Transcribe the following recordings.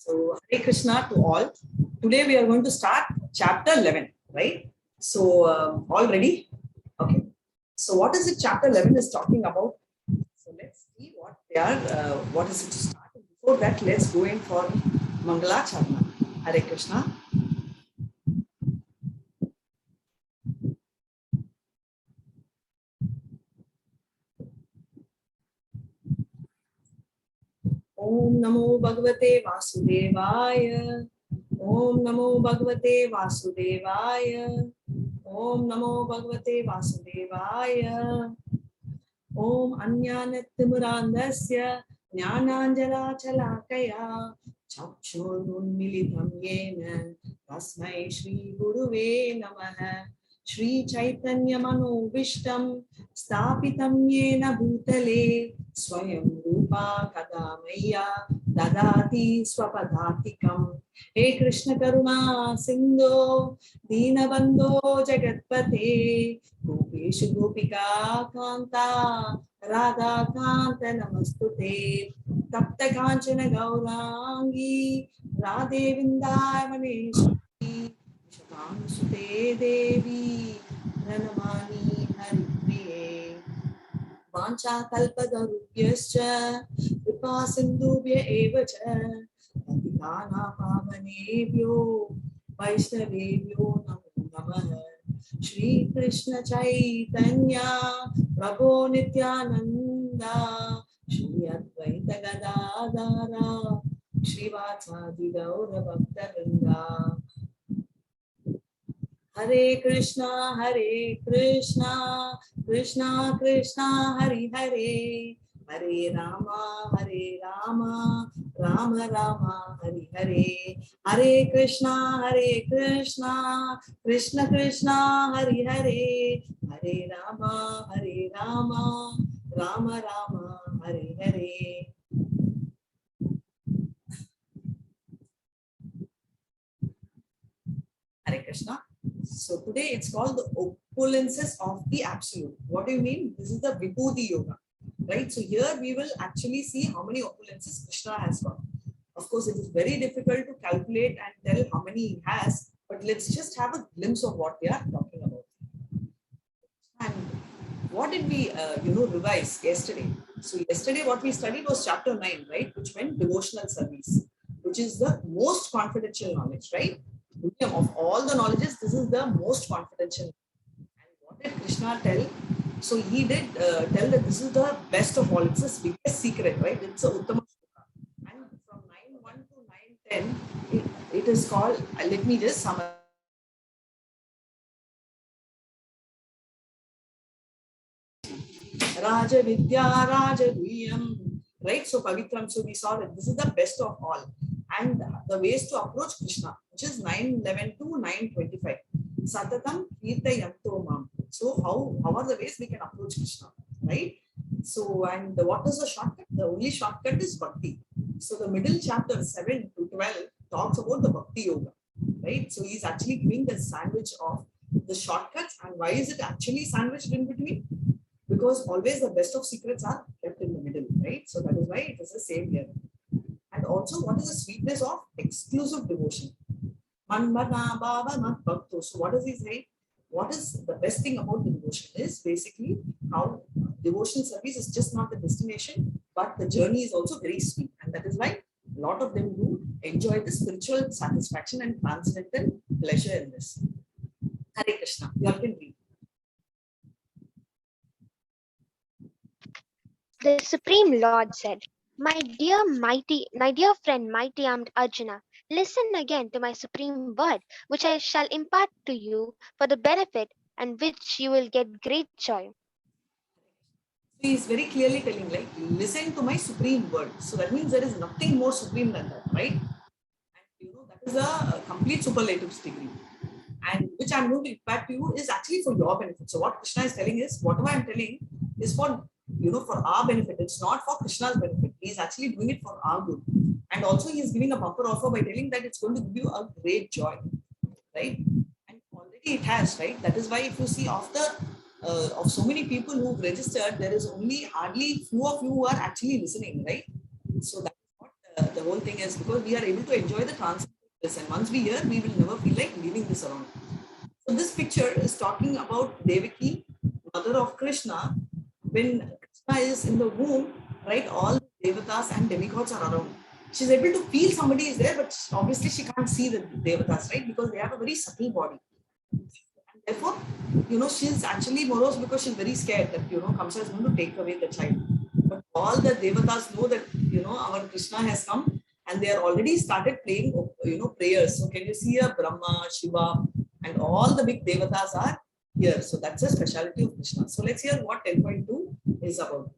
So, Hare Krishna to all. Today we are going to start chapter 11, right? So, all ready? Okay. So, what is it? Chapter 11 is talking about. So, let's see what they are. What is it to start? Before that, let's go in for Mangala Charana. Hare Krishna. Om Namo Bhagavate Vasudevaya. Om Namo Bhagavate Vasudevaya. Om Namo Bhagavate Vasudevaya. Om Anyanattimurandasya Jnananjalachalakaya Chakshurunmilitam Yena Tasmai Shri Guruve Namaha Shri Chaitanya Manobishtam Stapitam Yena Bhutale Swayam Rupa Kadamaya Dadati Swapadatikam He Krishna Karuna Sindho Dinabandho Jagatpate Gopeshu Gopika Kanta Radha Kanta Namastute Tapta Kanchana Gaurangi Radhe Vindayamaneshi Shabam Devi Pranamani Haripriye Vancha Kalpadarubhyascha Kripa Sindhubhya Evacha Patitana Pavanebhyo Vaishnavebhyo Namo Namaha Shri Krishna Chaitanya Prabhu Nityananda Shri Advaita Gadadara Shri Vatsadi Gaura Bhakta Hare Krishna Krishna Krishna Hare Hare Hare Rama Rama Rama Hare Hare Hare Krishna Krishna Krishna Hare Hare Hare Rama Rama Rama Hare Hare. Hare Krishna. So today it's called the opulences of the absolute. What do you mean? This is the Vibhuti Yoga, right? So here we will actually see how many opulences Krishna has got. Of course, it is very difficult to calculate and tell how many he has, but let's just have a glimpse of what we are talking about. And what did we, revise yesterday? So yesterday what we studied was chapter 9, right? Which meant devotional service, which is the most confidential knowledge, right? Of all the knowledges, this is the most confidential. And what did Krishna tell? So he did tell that this is the best of all. It's the biggest secret, right? It's a Uttama Shloka. And from 9.1 to 9.10, it is called, let me just summarize. Raja Vidya Raja Duyam, right? So Pavitram, so we saw that this is the best of all. And the ways to approach Krishna, which is 9.11 to 9.25. Satatam Kirtayanto Mam. So how are the ways we can approach Krishna, right? So, and what is the shortcut? The only shortcut is Bhakti. So the middle chapter 7 to 12 talks about the Bhakti Yoga, right? So he's actually giving the sandwich of the shortcuts. And why is it actually sandwiched in between? Because always the best of secrets are kept in the middle, right? So that is why it is the same here. And also, what is the sweetness of exclusive devotion? So what does he say? What is the best thing about the devotion is basically how devotion service is just not the destination, but the journey is also very sweet. And that is why a lot of them do enjoy the spiritual satisfaction and transcendental pleasure in this. Hare Krishna. You all can read. The Supreme Lord said, my dear friend, mighty armed Arjuna, listen again to my supreme word, which I shall impart to you for the benefit and which you will get great joy. He is very clearly telling, like, listen to my supreme word. So that means there is nothing more supreme than that, right? And that is a complete superlatives degree. And which I'm going to impart to you is actually for your benefit. So what Krishna is telling is, whatever I'm telling is for our benefit. It's not for Krishna's benefit. He is actually doing it for our good. And also he is giving a bumper offer by telling that it's going to give you a great joy, right? And already it has, right? That is why if you see of so many people who've registered, there is only hardly few of you who are actually listening, right? So that's what the whole thing is because we are able to enjoy the transcendental bliss, and once we hear, we will never feel like leaving this around. So this picture is talking about Devaki, mother of Krishna. When Krishna is in the womb, right, all the devatas and demigods are around. She's able to feel somebody is there, but obviously she can't see the devatas, right, because they have a very subtle body. And therefore, she's actually morose because she's very scared that, Kamsa is going to take away the child. But all the devatas know that, our Krishna has come and they are already started playing, prayers. So can you see a Brahma, Shiva, and all the big devatas are here. So that's a speciality of Krishna. So let's hear what 10.2 is about.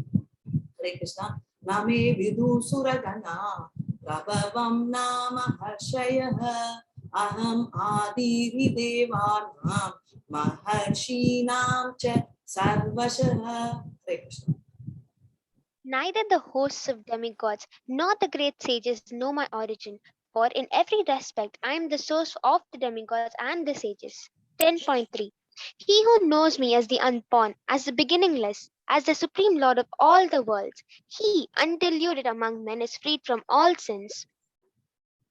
Hare Krishna. Name vidu suragana prabhavam nama harshayah aham adiri devanam maharshinam cha sarvashah. Hare Krishna. Neither the hosts of demigods nor the great sages know my origin, for in every respect I am the source of the demigods and the sages. 10.3 He who knows me as the unborn, as the beginningless, as the supreme lord of all the worlds, he, undiluted among men, is freed from all sins.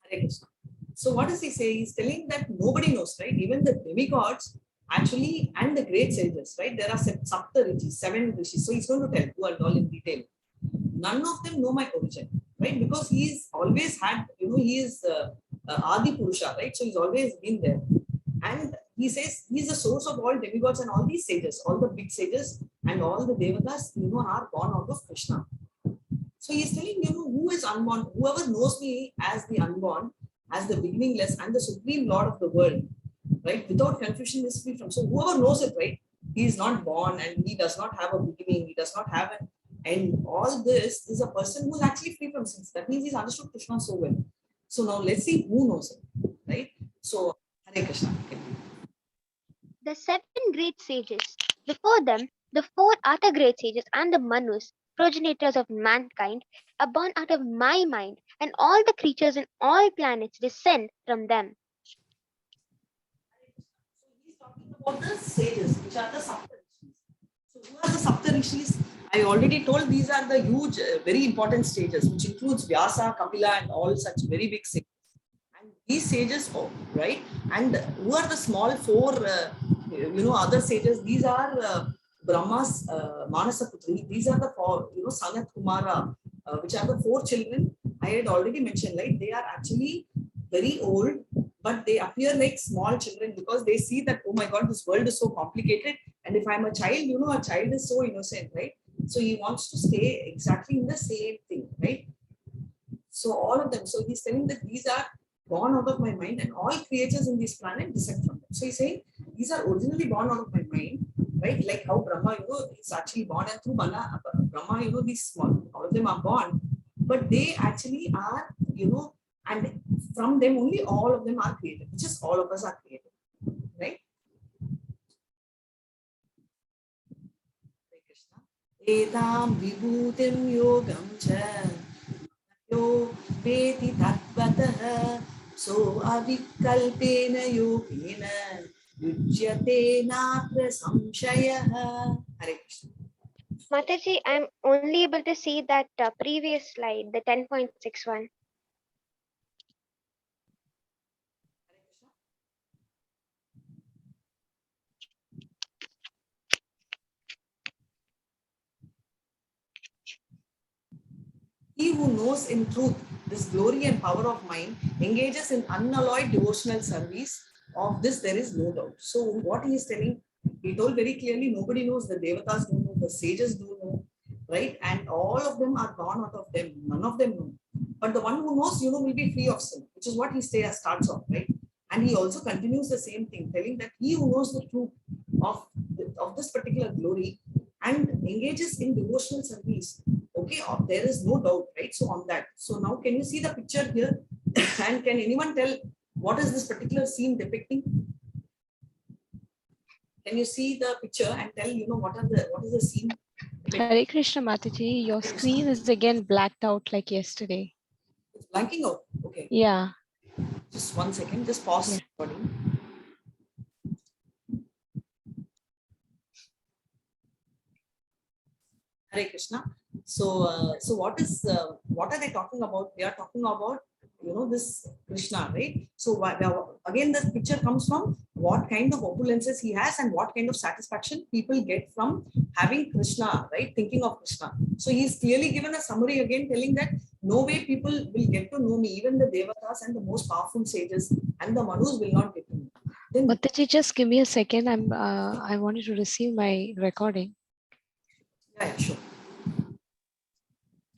Hare Krishna. So what does he say? He's telling that nobody knows, right? Even the demigods actually and the great sages, right? There are Sapta Rishis, 7 Rishis. So he's going to tell who and all in detail. None of them know my origin, right? Because he's always had, he is Adi Purusha, right? So he's always been there. And he says he's the source of all demigods and all these sages, all the big sages and all the devatas, are born out of Krishna. So he's telling, who is unborn, whoever knows me as the unborn, as the beginningless and the supreme lord of the world, right? Without confusion is free from. So whoever knows it, right? He is not born and he does not have a beginning, he does not have an end. All this is a person who is actually free from sins. That means he's understood Krishna so well. So now let's see who knows it, right? So Hare Krishna. The 7 great sages. Before them, the 4 other great sages and the Manus, progenitors of mankind, are born out of my mind, and all the creatures in all planets descend from them. So he's talking about the sages, which are the Sapta Rishis. So who are the Sapta Rishis? I already told these are the huge, very important stages, which includes Vyasa, Kapila, and all such very big sages. And these sages, right? And who are the small 4, other sages? These are Brahma's Manasa Putri. These are the 4, Sanat Kumara, which are the 4 children. I had already mentioned, right? They are actually very old, but they appear like small children because they see that, oh my God, this world is so complicated. And if I'm a child, a child is so innocent, right? So he wants to stay exactly in the same thing, right? So all of them. So he's telling that these are born out of my mind and all creatures in this planet descend from them. So he's saying these are originally born out of my mind, right? Like how Brahma, is actually born, and through Brahma, these small, all of them are born, but they actually are, and from them only all of them are created, which is all of us are created, right? Etam vibhutim yogam cha yo veti tattvatah so avikalpena yogena yujyate natra samshayah. Hare Krishna. Mataji, I'm only able to see that previous slide, the 10.61. He who knows in truth this glory and power of mine engages in unalloyed devotional service. Of this, there is no doubt. So, what he is telling, he told very clearly nobody knows, the Devatas don't know, the sages don't know, right? And all of them are gone out of them. None of them know. But the one who knows, will be free of sin, which is what he starts off, right? And he also continues the same thing, telling that he who knows the truth of this particular glory and engages in devotional service. Okay, there is no doubt, right? So on that. So now can you see the picture here? And can anyone tell what is this particular scene depicting? Can you see the picture and tell, what is the scene? Hare Krishna Mataji, your screen is again blacked out like yesterday. It's blanking out. Okay. Yeah. Just 1 second. Just pause. Yeah. Hare Krishna. So what are they talking about? They are talking about, this Krishna, right? So again, the picture comes from what kind of opulences he has and what kind of satisfaction people get from having Krishna, right? Thinking of Krishna. So he's clearly given a summary again, telling that no way people will get to know me, even the Devatas and the most powerful sages and the Manus will not get to me. Then, Mataji, just give me a second. I wanted to receive my recording. yeah, sure.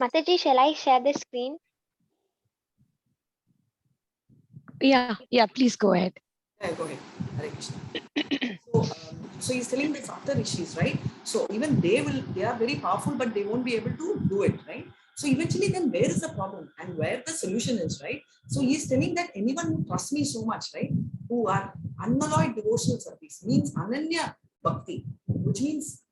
Mataji, shall I share the screen? Yeah, please go ahead. Yeah, go ahead. Hare Krishna. So he's telling the Sapta Rishis, right? So even they are very powerful, but they won't be able to do it, right? So eventually, then where is the problem and where the solution is, right? So he's telling that anyone who trusts me so much, right, who are unalloyed devotional service, means Ananya Bhakti, which means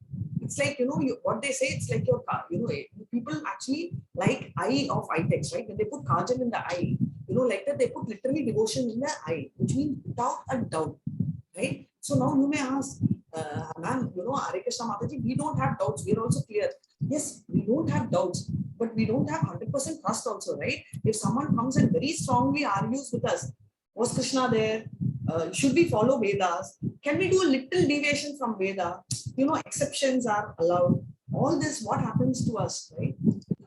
it's like, what they say, it's like your car, people actually like eye of eye text, right? When they put kajal in the eye, like that, they put literally devotion in the eye, which means without a doubt, right? So now you may ask, ma'am, Hare Krishna Mataji, we don't have doubts. We are also clear. Yes, we don't have doubts, but we don't have 100% trust also, right? If someone comes and very strongly argues with us, was Krishna there? Should we follow Vedas? Can we do a little deviation from Veda? Exceptions are allowed. All this, what happens to us, right?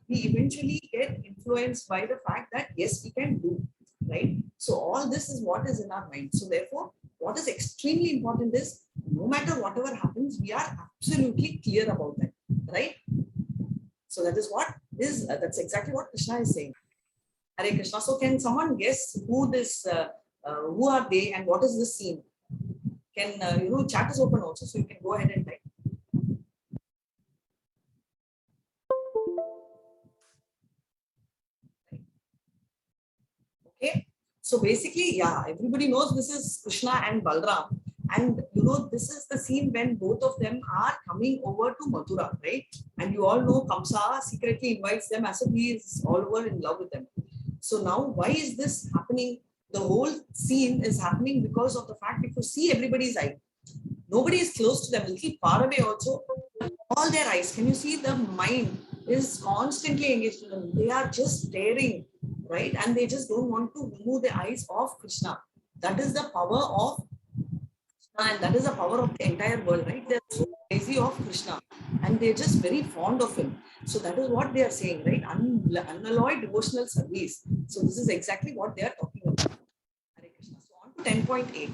We eventually get influenced by the fact that, yes, we can do, right? So all this is what is in our mind. So therefore, what is extremely important is, no matter whatever happens, we are absolutely clear about that, right? So that is what is, that's exactly what Krishna is saying. Hare Krishna. So can someone guess who are they and what is this scene? Can, chat is open also, so you can go ahead and type. Okay. So basically, yeah, everybody knows this is Krishna and Balram. And this is the scene when both of them are coming over to Mathura, right? And you all know Kamsa secretly invites them as if he is all over in love with them. So now, why is this happening? The whole scene is happening because of the fact, if you see everybody's eye, nobody is close to them, a little far away also. All their eyes, can you see the mind is constantly engaged in them? They are just staring, right? And they just don't want to remove the eyes of Krishna. That is the power of Krishna, and that is the power of the entire world, right? They're so crazy of Krishna and they're just very fond of him. So that is what they are saying, right? Unalloyed devotional service. So this is exactly what they are talking about. Hare Krishna. So on to 10.8.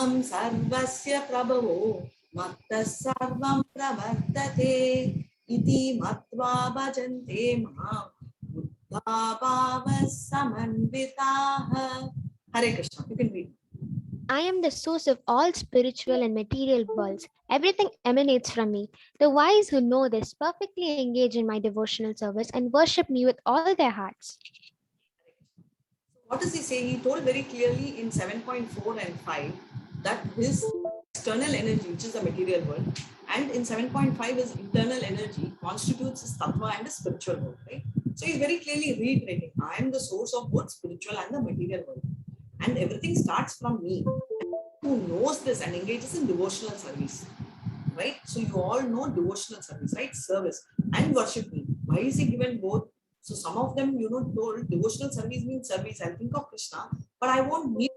Sarvasya prabhavo matta sarvam pravartate iti matva bhajante mam buddha bhava samanvitaha. Hare Krishna. You can read. I am the source of all spiritual and material worlds. Everything emanates from me. The wise who know this perfectly engage in my devotional service and worship me with all their hearts. What does he say? He told very clearly in 7.4 and 5 that his external energy, which is the material world, and in 7.5 his internal energy constitutes his tattva and the spiritual world, right? So he's very clearly reiterating, I am the source of both spiritual and the material world. And everything starts from me. Who knows this and engages in devotional service, right? So you all know devotional service, right? Service and worship me. Why is he given both? So some of them, told devotional service means service. I'll think of Krishna, but I won't need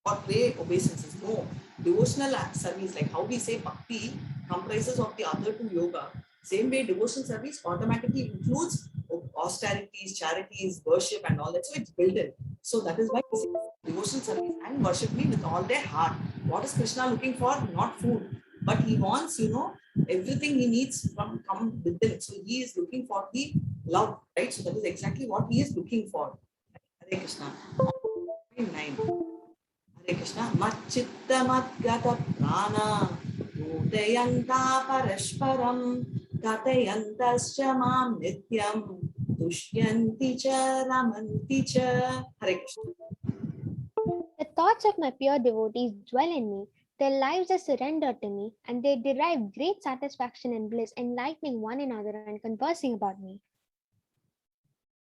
or pray obeisances. No, devotional service, like how we say bhakti comprises of the other two yoga. Same way, devotional service automatically includes austerities, charities, worship, and all that. So it's built in. So that is why we say devotional service and worship me with all their heart. What is Krishna looking for? Not food, but he wants, everything he needs from come within. So he is looking for the love, right? So that is exactly what he is looking for. Hare Krishna. 9. Hare Krishna. Machitta madgata prana udayanta parashparam katayantascha mam nityam dushyanti cha ramanti cha. Hare Krishna. The thoughts of my pure devotees dwell in me. Their lives are surrendered to me, and they derive great satisfaction and bliss, enlightening one another and conversing about me.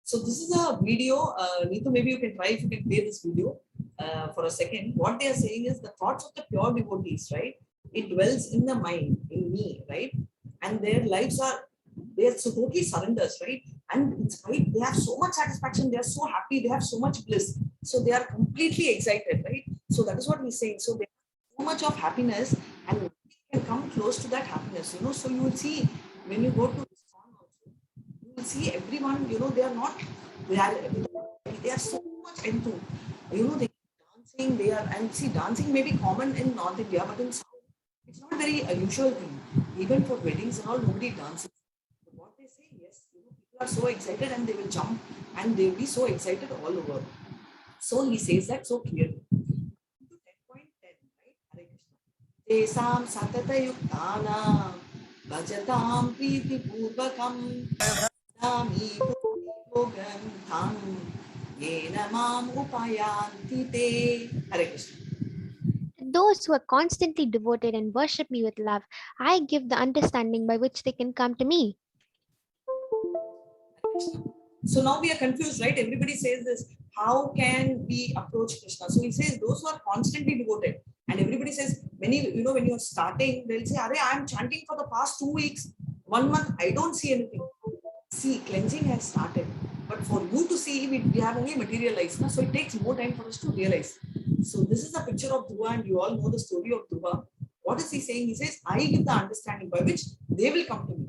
So this is a video. Neetu, maybe you can try if you can play this video for a second. What they are saying is the thoughts of the pure devotees, right? It dwells in the mind, in me, right? And their lives are they are so totally surrenders, right? And it's right, they have so much satisfaction, they are so happy, they have so much bliss. So they are completely excited, right? So that is what we're saying. So they have so much of happiness, and we can come close to that happiness, you know. So you will see when you go to ISKCON also, you will see everyone, you know, they are not, they are so much into, you know, they dancing, they are, and see, dancing may be common in North India, but in South, it's not very usual thing. Even for weddings and all, nobody dances. But what they say, yes, you know, people are so excited and they will jump and they will be so excited all over. So he says that so clearly. To 10.10, right? Hare Krishna. Tesam satatayuktanam bhajatam priti purvakam nami bhogam tham yena mam upayanti te. Hare Krishna. To those who are constantly devoted and worship me with love, I give the understanding by which they can come to me. So now we are confused, right? Everybody says this. How can we approach Krishna? So he says those who are constantly devoted. And everybody says, many, you know, when you're starting, they'll say, Are, I'm chanting for the past 2 weeks, 1 month, I don't see anything. See, cleansing has started. But for you to see, we have only materialized. Na? So it takes more time for us to realize. So this is a picture of Dhruva, and you all know the story of Dhruva. What is he saying? He says, I give the understanding by which they will come to me.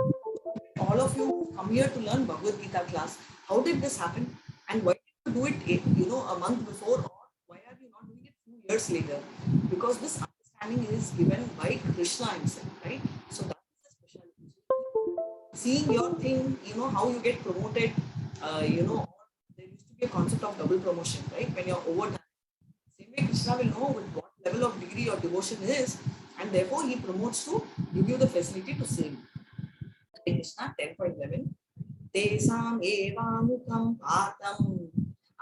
All of you come here to learn Bhagavad Gita class. How did this happen? And why did you do it, you know, a month before, or why are you not doing it 2 years later? Because this understanding is given by Krishna himself, right? So that is the specialty. Seeing your thing, you know, how you get promoted, you know, there used to be a concept of double promotion, right? When you're overdone. Same way Krishna will know with what level of degree your devotion is, and therefore he promotes to give you the facility to save. Krishna 10.11. Tesam evamukam patam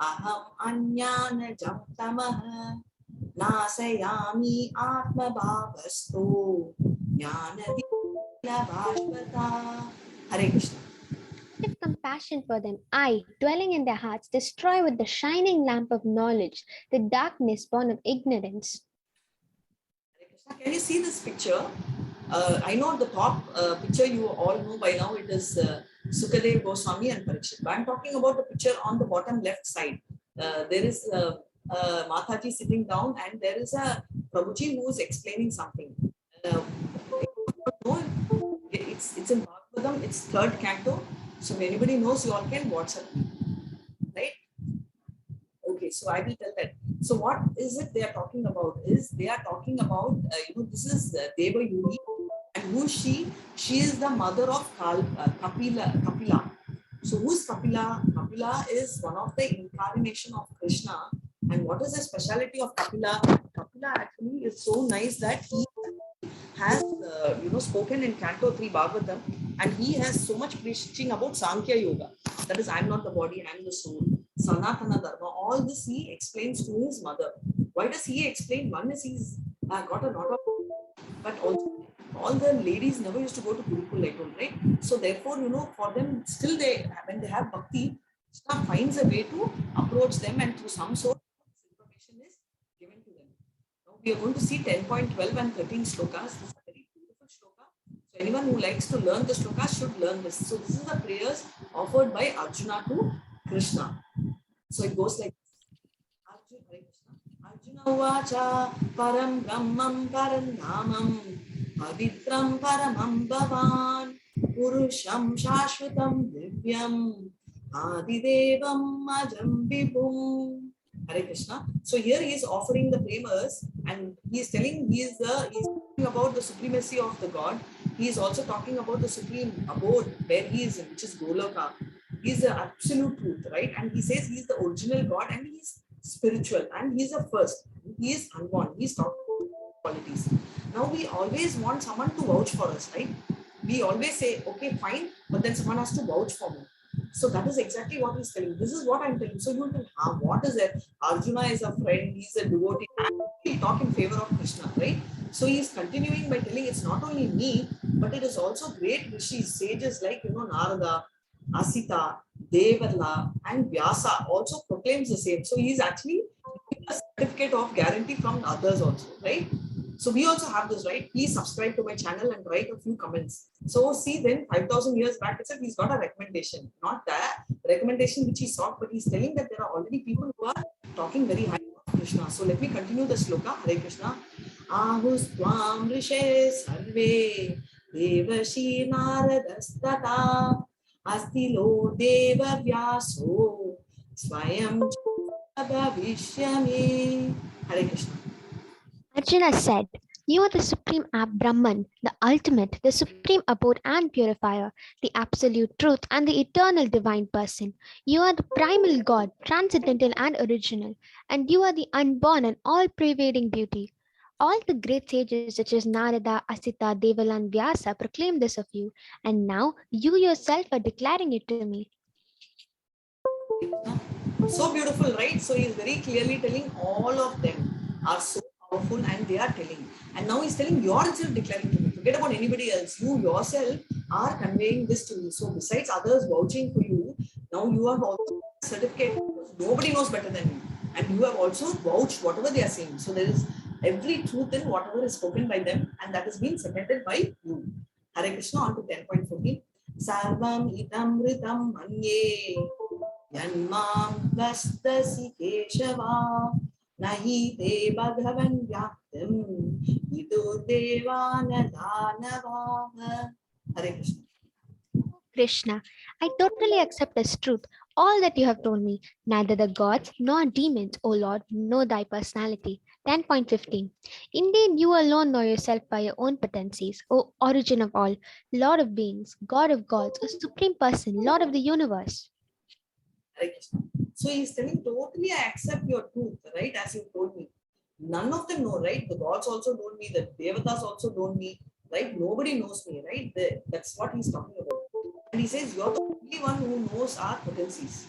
aham anyana tamah nasayami atma bhavasto jnana bhashvata. Hare Krishna. With compassion for them, I, dwelling in their hearts, destroy with the shining lamp of knowledge the darkness born of ignorance. Hare Krishna. Can you see this picture? I know the top picture you all know by now. It is Sukadev Goswami and Parikshit. But I'm talking about the picture on the bottom left side. There is Mataji sitting down, and there is a Prabhuji who is explaining something. It's in Bhagavatam. It's 3rd canto. So if anybody knows, you all can WhatsApp me, right? Okay, so I will tell that. So what is it they are talking about? Is they are talking about you know, this is Devayuni, and who is she? She is the mother of Kapila. So who's Kapila? Kapila is one of the incarnation of Krishna. And what is the speciality of Kapila? Kapila actually is so nice that he has you know, spoken in Canto 3 Bhagavatam, and he has so much preaching about Sankhya Yoga. That is, I'm not the body, I'm the soul. Sanatana Dharma. All this he explains to his mother. Why does he explain? One is he's got a lot of, but also all the ladies never used to go to Gurukul, I told, right? So therefore, you know, for them, still they, when they have bhakti, Krishna finds a way to approach them, and through some sort of information is given to them. Now we are going to see 10.12 and 13 slokas. This is a very beautiful sloka. So anyone who likes to learn the slokas should learn this. So this is the prayers offered by Arjuna to Krishna. So it goes like this. Arjuna Uvacha Param Brahmam Paranamam Pavitram Paramam Bhavan Purusham Shashvatam Divyam Adidevam Ajam Vibhum. Hare Krishna. So here he is offering the prayers, and he is telling he's talking about the supremacy of the God. He is also talking about the supreme abode where he is in, which is Goloka. He is the absolute truth, right? And he says he is the original God, and he is spiritual, and he is the first. He is unborn. He is talking about qualities. Now we always want someone to vouch for us, right? We always say, okay, fine, but then someone has to vouch for me. So that is exactly what he's telling. This is what I'm telling. So you will tell, what is it? Arjuna is a friend, he's a devotee, and he'll talk in favor of Krishna, right? So he's continuing by telling it's not only me, but it is also great rishis, sages like, you know, Narada, Asita, Devala, and Vyasa also proclaims the same. So he's actually giving a certificate of guarantee from others also, right? So we also have this, right? Please subscribe to my channel and write a few comments. So see, then 5,000 years back itself, he's got a recommendation, not that recommendation which he sought, but he's telling that there are already people who are talking very high of Krishna. So let me continue the sloka. Hare Krishna. Ahus tvam rishe sarve devashi naradastata astilo deva vyaso swayam bhavishyami. Hare Krishna. Arjuna said, "You are the supreme Brahman, the ultimate, the supreme abode and purifier, the absolute truth and the eternal divine person. You are the primal God, transcendental and original, and you are the unborn and all-pervading beauty. All the great sages such as Narada, Asita, Devala and Vyasa proclaim this of you, and now you yourself are declaring it to me." So beautiful, right? So he's very clearly telling all of them are so powerful and they are telling. And now he's telling yourself declaring to me. Forget about anybody else. You yourself are conveying this to me. So besides others vouching for you, now you have also a certificate. Nobody knows better than you. And you have also vouched whatever they are saying. So there is every truth in whatever is spoken by them, and that is being cemented by you. Hare Krishna on to 10.14. Sarvam idam ritam manye Yanmam vastasi keshava nahi te bhagavan vyaktam ido devana dhanava. Hare Krishna. Krishna, I totally accept as truth all that you have told me, neither the gods nor demons, O Lord, know thy personality. 10.15. Indeed, you alone know yourself by your own potencies, O origin of all, Lord of beings, God of gods, O supreme person, Lord of the universe. Hare Krishna. So he's telling totally I accept your truth, right? As you told me. None of them know, right? The gods also don't me, the devatas also don't me, right? Nobody knows me, right? That's what he's talking about. And he says, you're the only one who knows our potencies,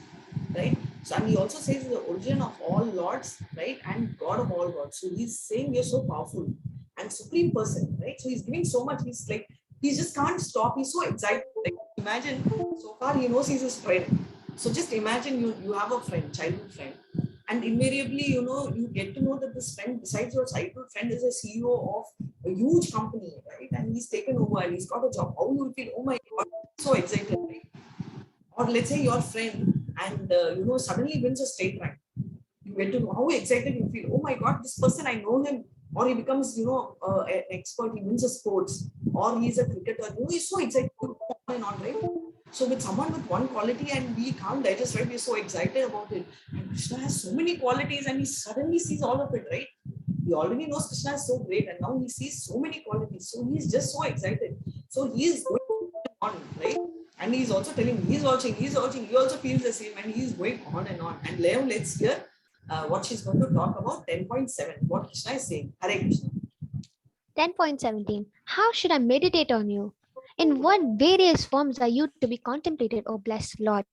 right? So, and he also says the origin of all lords, right? And God of all gods. So he's saying you're so powerful and supreme person, right? So he's giving so much. He's like, he just can't stop. He's so excited. Like, imagine, so far he knows he's his friend. So just imagine you have a friend, childhood friend, and invariably, you get to know that this friend, besides your childhood friend, is a CEO of a huge company, right? And he's taken over and he's got a job. How you will feel? Oh my God, so excited, right? Or let's say your friend and suddenly wins a state rank. You get to know how excited you feel. Oh my God, this person, I know him. Or he becomes, an expert. He wins a sports, or he's a cricketer. He's so excited. On and on, right? So with someone with one quality and we can't digest, right? We're so excited about it. And Krishna has so many qualities and he suddenly sees all of it, right? He already knows Krishna is so great and now he sees so many qualities. So he's just so excited. So he's going on, right? And he's also telling, he's watching, he also feels the same and he's going on and on. And Leo, let's hear what she's going to talk about. 10.7, what Krishna is saying. Hare Krishna. 10.17. How should I meditate on you? In what various forms are you to be contemplated, O blessed Lord?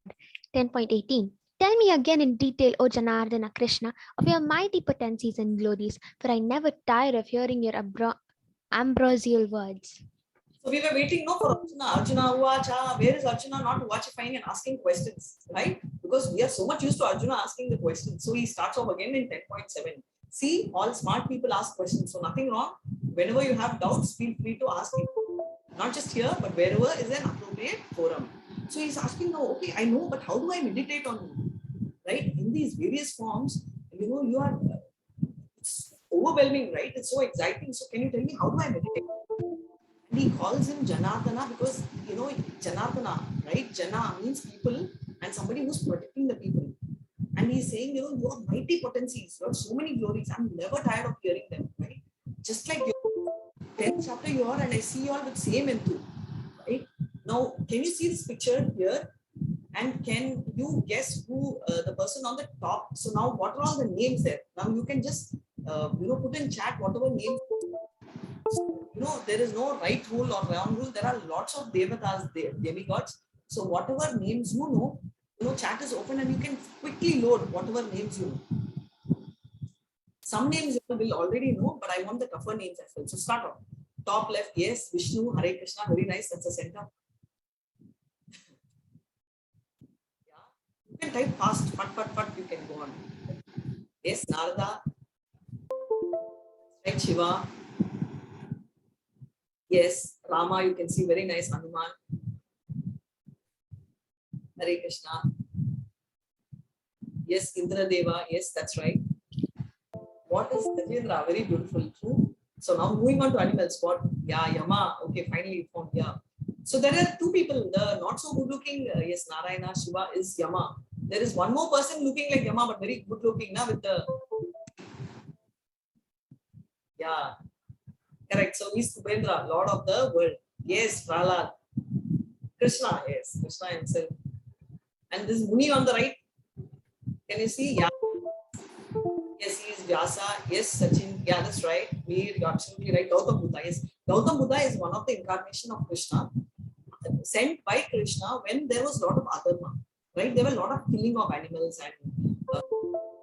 10.18. Tell me again in detail, O Janardana Krishna, of your mighty potencies and glories, for I never tire of hearing your ambrosial words. So we were waiting for Arjuna. Arjuna, Uvacha. Where is Arjuna not watchifying and asking questions, right? Because we are so much used to Arjuna asking the questions. So he starts off again in 10.7. See, all smart people ask questions. So nothing wrong. Whenever you have doubts, feel free to ask it. Not just here, but wherever is an appropriate forum. So he's asking now, okay, I know, but how do I meditate on you? Right? In these various forms, you are, it's overwhelming, right? It's so exciting. So can you tell me, how do I meditate? And he calls him Janardana because, Janardana, right? Jana means people and somebody who's protecting the people. And he's saying, you have mighty potencies, you have so many glories. I'm never tired of hearing them, right? Just like 10th chapter you are, and I see you all with same enthusiasm, right? Now, can you see this picture here? And can you guess who the person on the top? So now, what are all the names there? Now you can just put in chat whatever names. There is no right rule or wrong rule. There are lots of devatas there, demigods. So whatever names chat is open and you can quickly load whatever names you know. Some names you will already know, but I want the tougher names as well. So start off. Top left, yes, Vishnu, Hare Krishna, very nice. That's the center. Yeah, you can type fast, but you can go on. Yes, Narada, right, Shiva, Yes, Rama, you can see very nice Hanuman. Hare Krishna. Yes, Indradeva. Yes, that's right. What is Gajendra? Very beautiful. True. So now moving on to animals. What? Yeah, Yama. Okay, finally found. Yeah. So there are two people. The not so good looking, yes, Narayana, Shiva is Yama. There is one more person looking like Yama, but very good looking now with the, yeah, correct. So he's Kubendra, Lord of the world. Yes, Prahlad. Krishna, yes, Krishna himself. And this Muni on the right, can you see? Yeah. Yes, he is Vyasa. Yes, Sachin. Yeah, that's right. You're absolutely right. Gautam Buddha. Yes, Gautam Buddha is one of the incarnation of Krishna, sent by Krishna when there was a lot of adharma, right? There were a lot of killing of animals and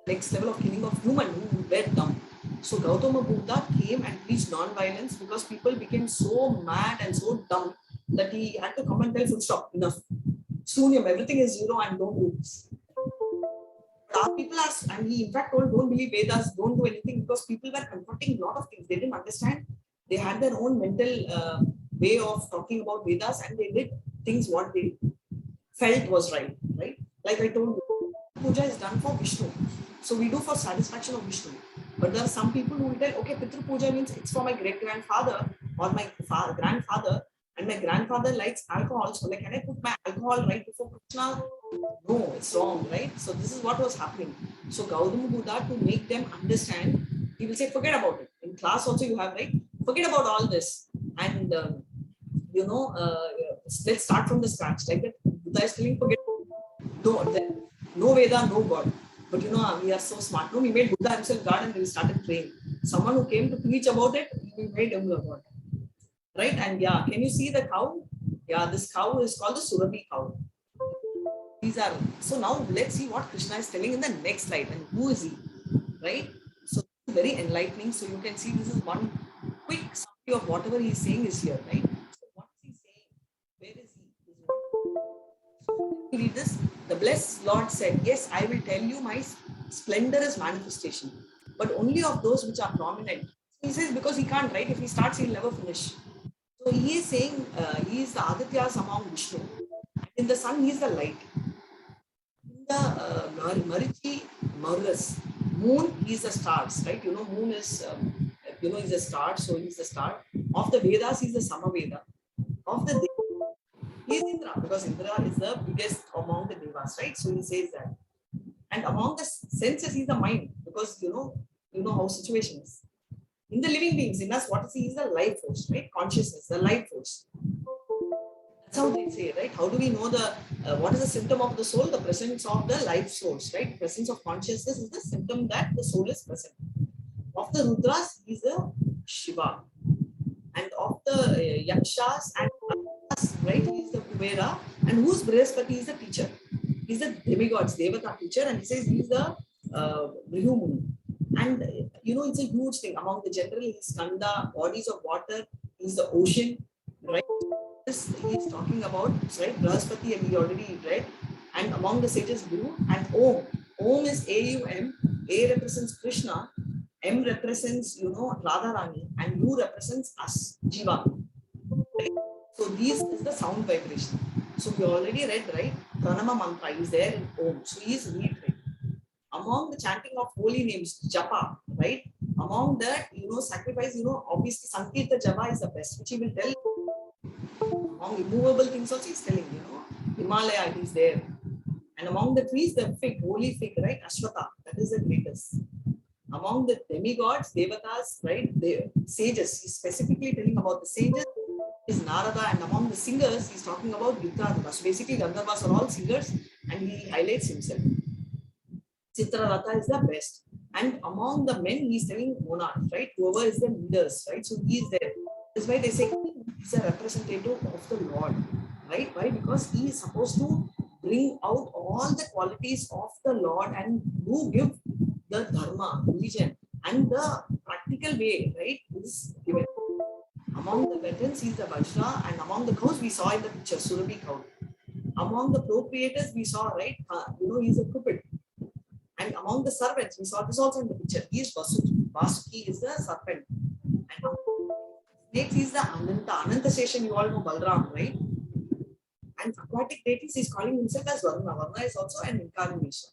next level of killing of human who were dumb. So Gautama Buddha came and preached non-violence because people became so mad and so dumb that he had to come and tell full stop, enough. Sunyam, everything is zero and don't do this. Our people are, and he in fact told, don't believe Vedas, don't do anything, because people were confronting a lot of things. They didn't understand. They had their own mental way of talking about Vedas, and they did things what they felt was right, right? Like I told you, puja is done for Vishnu. So we do for satisfaction of Vishnu. But there are some people who will tell, okay, Pitru Puja means it's for my great grandfather or my grandfather, and my grandfather likes alcohol. So like, can I put my alcohol right before Krishna? No, it's wrong, right? So this is what was happening. So Gautama Buddha, to make them understand, he will say, forget about it. In class also you have, right? Forget about all this. And, let's start from the scratch. Like that, Buddha is telling, forget, no Veda, no God. But we are so smart. No, we made Buddha himself God and we started praying. Someone who came to preach about it, we made him a God. Right? And yeah, can you see the cow? Yeah, this cow is called the Surabhi cow. These are, so now let's see what Krishna is telling in the next slide and who is he, right? So very enlightening. So you can see this is one quick summary of whatever he's saying is here, right? So what is he saying? Where is he? So read this. The blessed Lord said, yes, I will tell you my splendorous manifestation, but only of those which are prominent. He says because he can't, right? If he starts, he'll never finish. So he is saying he is the Adityas among Vishnu. In the sun, he is the light. In the Marichi, Maurus, moon, he is the stars, right? Moon is, is a star, so he's the star. Of the Vedas, he's the Samaveda. Of the Devas, he is Indra, because Indra is the biggest among the Devas, right? So he says that. And among the senses, he's the mind, because you know how situation is. In the living beings, in us, what is he? He's the life force, right? Consciousness, the life force. That's how they say, right? How do we know the what is the symptom of the soul? The presence of the life source, right? Presence of consciousness is the symptom that the soul is present. Of the Rudras, he is the Shiva, and of the Yakshas and right, he is the Kubera, and who's Brihaspati is the teacher. He's the demigods, Devata teacher, and he says he's the Brihumuni. And it's a huge thing among the general. He's Skanda, bodies of water. He's the ocean, right? This he's talking about, right? Brihaspati, and we already read. And among the sages, Guru and Om. Om is AUM. A represents Krishna. M represents, Radharani, and U represents us, Jiva. Right? So these is the sound vibration. So we already read, right? Pranama mantra is there in Om. So he is reiterating. Among the chanting of holy names, Japa, right? Among that, sacrifice, obviously Sankirta Japa is the best, which he will tell. Among immovable things also he's telling, Himalaya is there. And among the trees, the fig, holy fig, right? Ashwata, that is the greatest. Among the demigods, Devatas, right? The sages, he's specifically telling about the sages, is Narada, and among the singers, he's talking about Gandharvas. So basically, Gandharvas are all singers, and he highlights himself. Chitraratha is the best. And among the men, he's telling monarchs, right? Whoever is the leaders, right? So he is there. That's why they say he's a representative of the Lord, right? Why? Because he is supposed to bring out all the qualities of the Lord and do give the dharma, religion, and the practical way, right? Is given. Among the veterans, he is the Vajra, and among the cows, we saw in the picture, Surabhi cow. Among the procreators, we saw, right? He's a cupid. And among the servants, we saw this also in the picture. He is Vasuki. Vasuki is the serpent. And Snakes is the Ananta. Ananta Seshan, you all know Balram, right? And aquatic deities, he's calling himself as Varuna. Varuna is also an incarnation.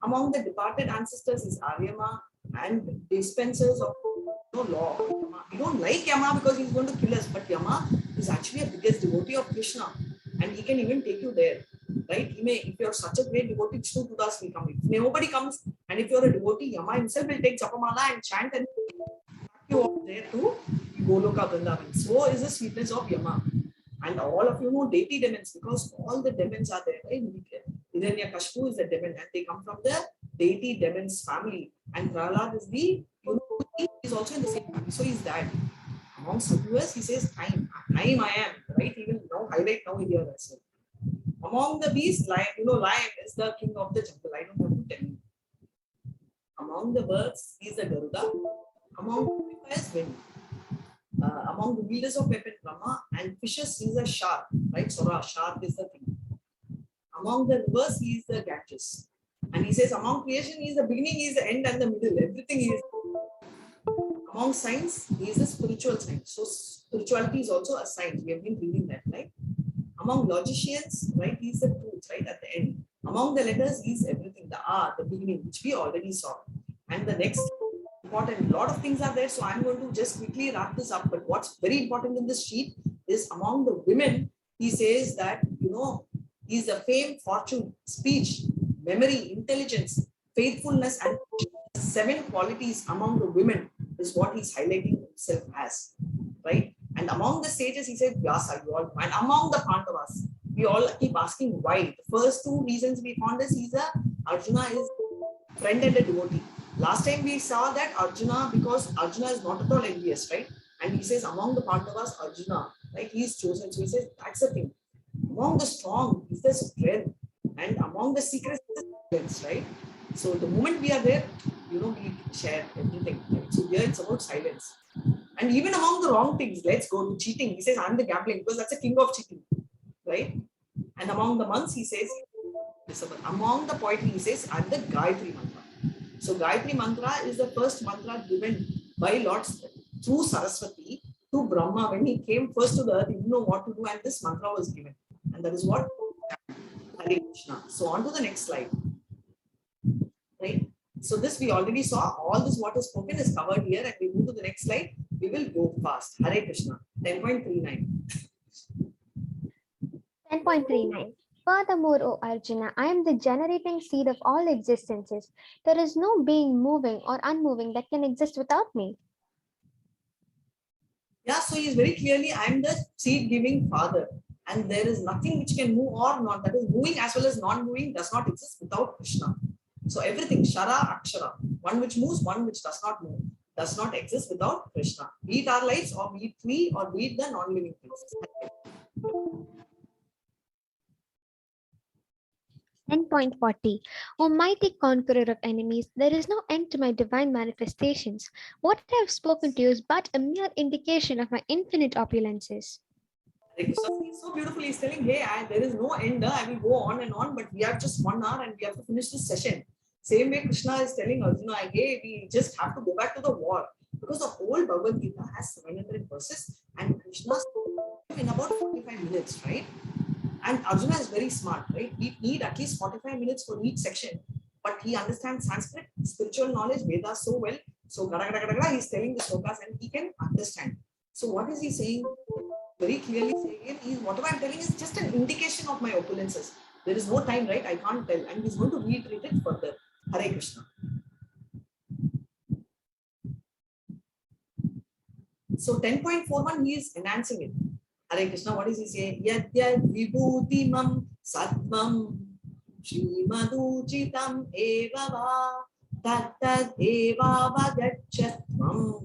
Among the departed ancestors is Aryama and dispensers of law. Yama. We don't like Yama because he's going to kill us, but Yama is actually a biggest devotee of Krishna, and he can even take you there, right? He may, if you're such a great devotee, Vishnu Tudas will come. If nobody comes, and if you're a devotee, Yama himself will take Japamala and chant and you over there to Goloka Vrindavan. So is the sweetness of Yama. And all of you know deity demons because all the demons are there, right? Hiranyakashipu is a demon and they come from the deity demons family. And Prahlad is the, he is also in the same family. So he's that. Among Sadhuvas, he says, time I am, right? He will now highlight now here as well. Among the beasts, lion, lion is the king of the jungle. I don't have to tell you. Among the birds, he is the Garuda. Among the purifiers, wind. Among the wielders of weapon, Brahma, and fishes, he is a shark, right? Sora, shark is the thing. Among the rivers, he is the Ganges. And he says, among creation, he is the beginning, he is the end, and the middle. Everything he is. Among science, he is a spiritual science. So spirituality is also a science. We have been reading that, right? Among logicians, right, he is the truth, right, at the end. Among the letters, he is everything, the R, the beginning, which we already saw. And the next important, lot of things are there. So I'm going to just quickly wrap this up. But what's very important in this sheet is among the women, he says that, he's the fame, fortune, speech, memory, intelligence, faithfulness, and 7 qualities among the women is what he's highlighting himself as, right? And among the sages, he said, Vyasa, you all, and among the Pandavas, we all keep asking why. The first 2 reasons we found is Arjuna is friend and a devotee. Last time we saw that Arjuna, because Arjuna is not at all envious, right? And he says, among the Pandavas, Arjuna, right? He is chosen. So he says, that's the thing. Among the strong is the strength, and among the secrets is the silence, right? So the moment we are there, we share everything. Right? So here it's about silence. And even among the wrong things, let's go to cheating. He says, I'm the gambling because that's a king of cheating, right? And among the months, he says, among the poetry, he says, I'm the Gayatri mantra. So Gayatri mantra is the first mantra given by Lord through Saraswati to Brahma when he came first to the earth. He didn't know what to do, and this mantra was given. And that is what Hare Krishna. So on to the next slide. Right? So this we already saw. All this what is spoken is covered here, and we move to the next slide. We will go fast. Hare Krishna. 10.39. 10.39. Furthermore, O Arjuna, I am the generating seed of all existences. There is no being moving or unmoving that can exist without me. Yeah, so he is very clearly, I am the seed-giving father. And there is nothing which can move or not. That is, moving as well as non-moving does not exist without Krishna. So everything, Shara, Akshara, one which moves, one which does not move, does not exist without Krishna. Be it our lives, or be it we, or be it the non-living things. 10.40. O mighty conqueror of enemies, there is no end to my divine manifestations. What I have spoken to you is but a mere indication of my infinite opulences. So beautifully, he's telling, hey, there is no end. I will go on and on, but we have just 1 hour and we have to finish this session. Same way Krishna is telling Arjuna, hey, we just have to go back to the war. Because the whole Bhagavad Gita has 700 verses and Krishna in about 45 minutes, right? And Arjuna is very smart, right? We need at least 45 minutes for each section. But he understands Sanskrit, spiritual knowledge, Vedas so well. So he's telling the slokas and he can understand. So what is he saying? Very clearly saying is whatever I'm telling is just an indication of my opulences. There is no time, right? I can't tell. And he's going to reiterate it further. Hare Krishna. So 10.41, he is enhancing it. Hare Krishna, what is he saying? Yad yad vibhutimam satvam Shrimaduchitam eva va tat tat eva vagachatvam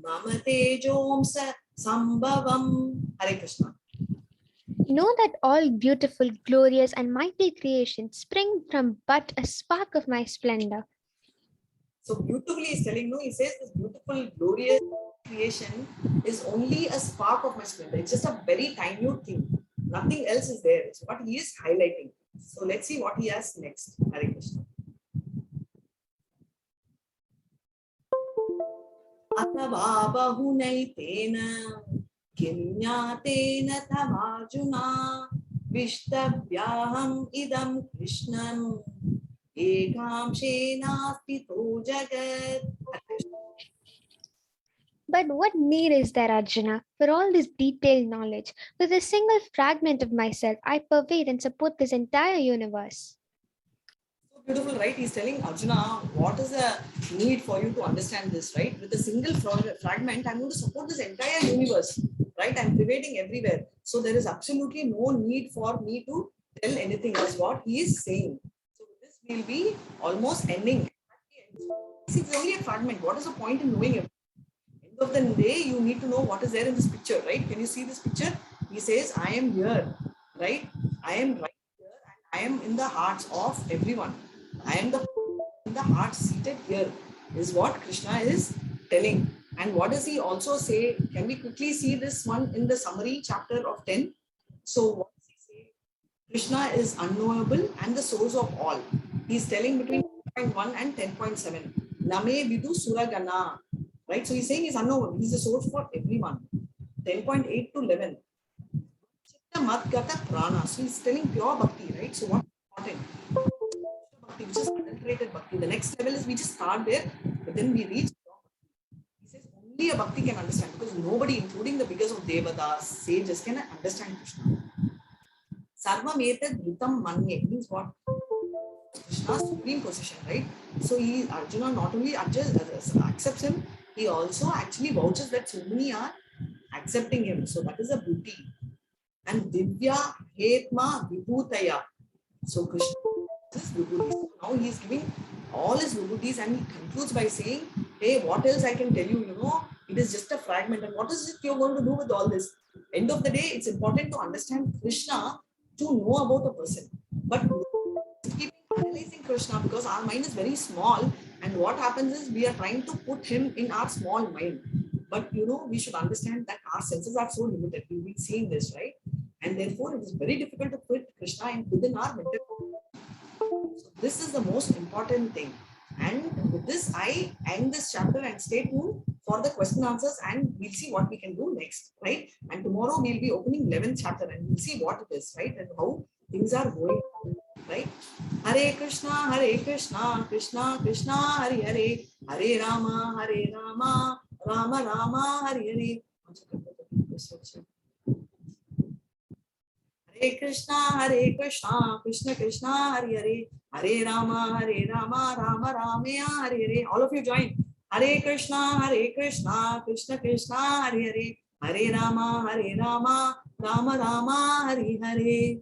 mama tejomsa sambhavam. Hare Krishna. Know that all beautiful, glorious, and mighty creations spring from but a spark of my splendor. So beautifully he's telling, no, he says this beautiful, glorious creation is only a spark of my splendor. It's just a very minute thing. Nothing else is there. It's what he is highlighting. So let's see what he has next. Hare Krishna. अथवा बहुनैतेन किं ज्ञातेन तवार्जुना विष्टव्याहम् इदं कृष्णम् एकांशेनास्थितो जगत्. But what need is there, Arjuna, for all this detailed knowledge? With a single fragment of myself, I pervade and support this entire universe. So beautiful, right? He's telling Arjuna, what is the need for you to understand this, right? With a single fragment, I'm going to support this entire universe, right? I'm pervading everywhere. So there is absolutely no need for me to tell anything else, what he is saying. So this will be almost ending. See, it's only a fragment. What is the point in knowing it? End of the day, you need to know what is there in this picture, right? Can you see this picture? He says, I am here, right? I am right here and I am in the hearts of everyone. I am the in the heart seated here, is what Krishna is telling. And what does he also say? Can we quickly see this one in the summary chapter of 10? So what does he say? Krishna is unknowable and the source of all. He's telling between 10.1 and 10.7. Name vidu suragana. Right? So he's saying he's unknowable. He's the source for everyone. 10.8 to 11. Chitta mat gata prana. So he's telling pure bhakti, right? So what's important? Bhakti, which is adulterated bhakti. The next level is we just start there, but then we reach pure bhakti. He says only a bhakti can understand because nobody, including the biggest of devatas, sages, can understand Krishna. Sarvam etad vritam manye means what? Krishna's supreme position, right? So he Arjuna not only accepts him, he also actually vouches that so many are accepting him. So that is a beauty. And Divya Hetma Vibhutaya. So Krishna is Vibhutis. So now he is giving all his Vibhutis and he concludes by saying, hey, what else I can tell you? You know, it is just a fragment. And what is it you're going to do with all this? End of the day, it's important to understand Krishna to know about a person. But keeping analyzing Krishna because our mind is very small, and what happens is we are trying to put him in our small mind. But you know, we should understand that our senses are so limited. We've been seeing this, right? And therefore, it is very difficult to put Krishna in within our mental. So this is the most important thing. And with this, I end this chapter and stay tuned for the question answers, and we'll see what we can do next, right? And tomorrow we'll be opening 11th chapter and we'll see what it is, right? And how things are going, right? Hare Krishna, Krishna Krishna, Hare Hare, Hare Rama, Rama Rama, Hare Hare. Hare Krishna, Krishna Krishna, Hare Hare, Hare Rama, Rama Rama, Hare Hare. All of you join. Hare Krishna, Krishna Krishna, Hare Hare, Hare Rama, Rama Rama, Hare Hare.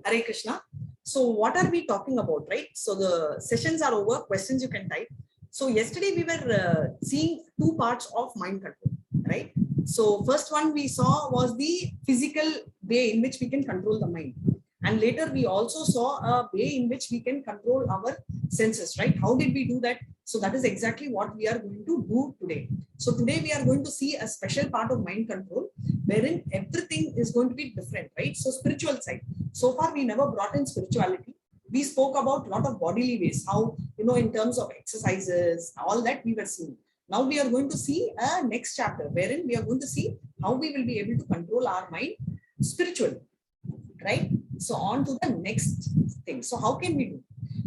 Hare Krishna. So what are we talking about, right? So the sessions are over, questions you can type. So yesterday we were seeing two parts of mind control, right? So first one we saw was the physical way in which we can control the mind. And later we also saw a way in which we can control our senses, right? How did we do that? So that is exactly what we are going to do today. So today we are going to see a special part of mind control wherein everything is going to be different, right? So spiritual side. So far we never brought in spirituality. We spoke about a lot of bodily ways, how, you know, in terms of exercises, all that we were seeing. Now we are going to see a next chapter wherein we are going to see how we will be able to control our mind spiritually, right? So on to the next thing. So how can we do?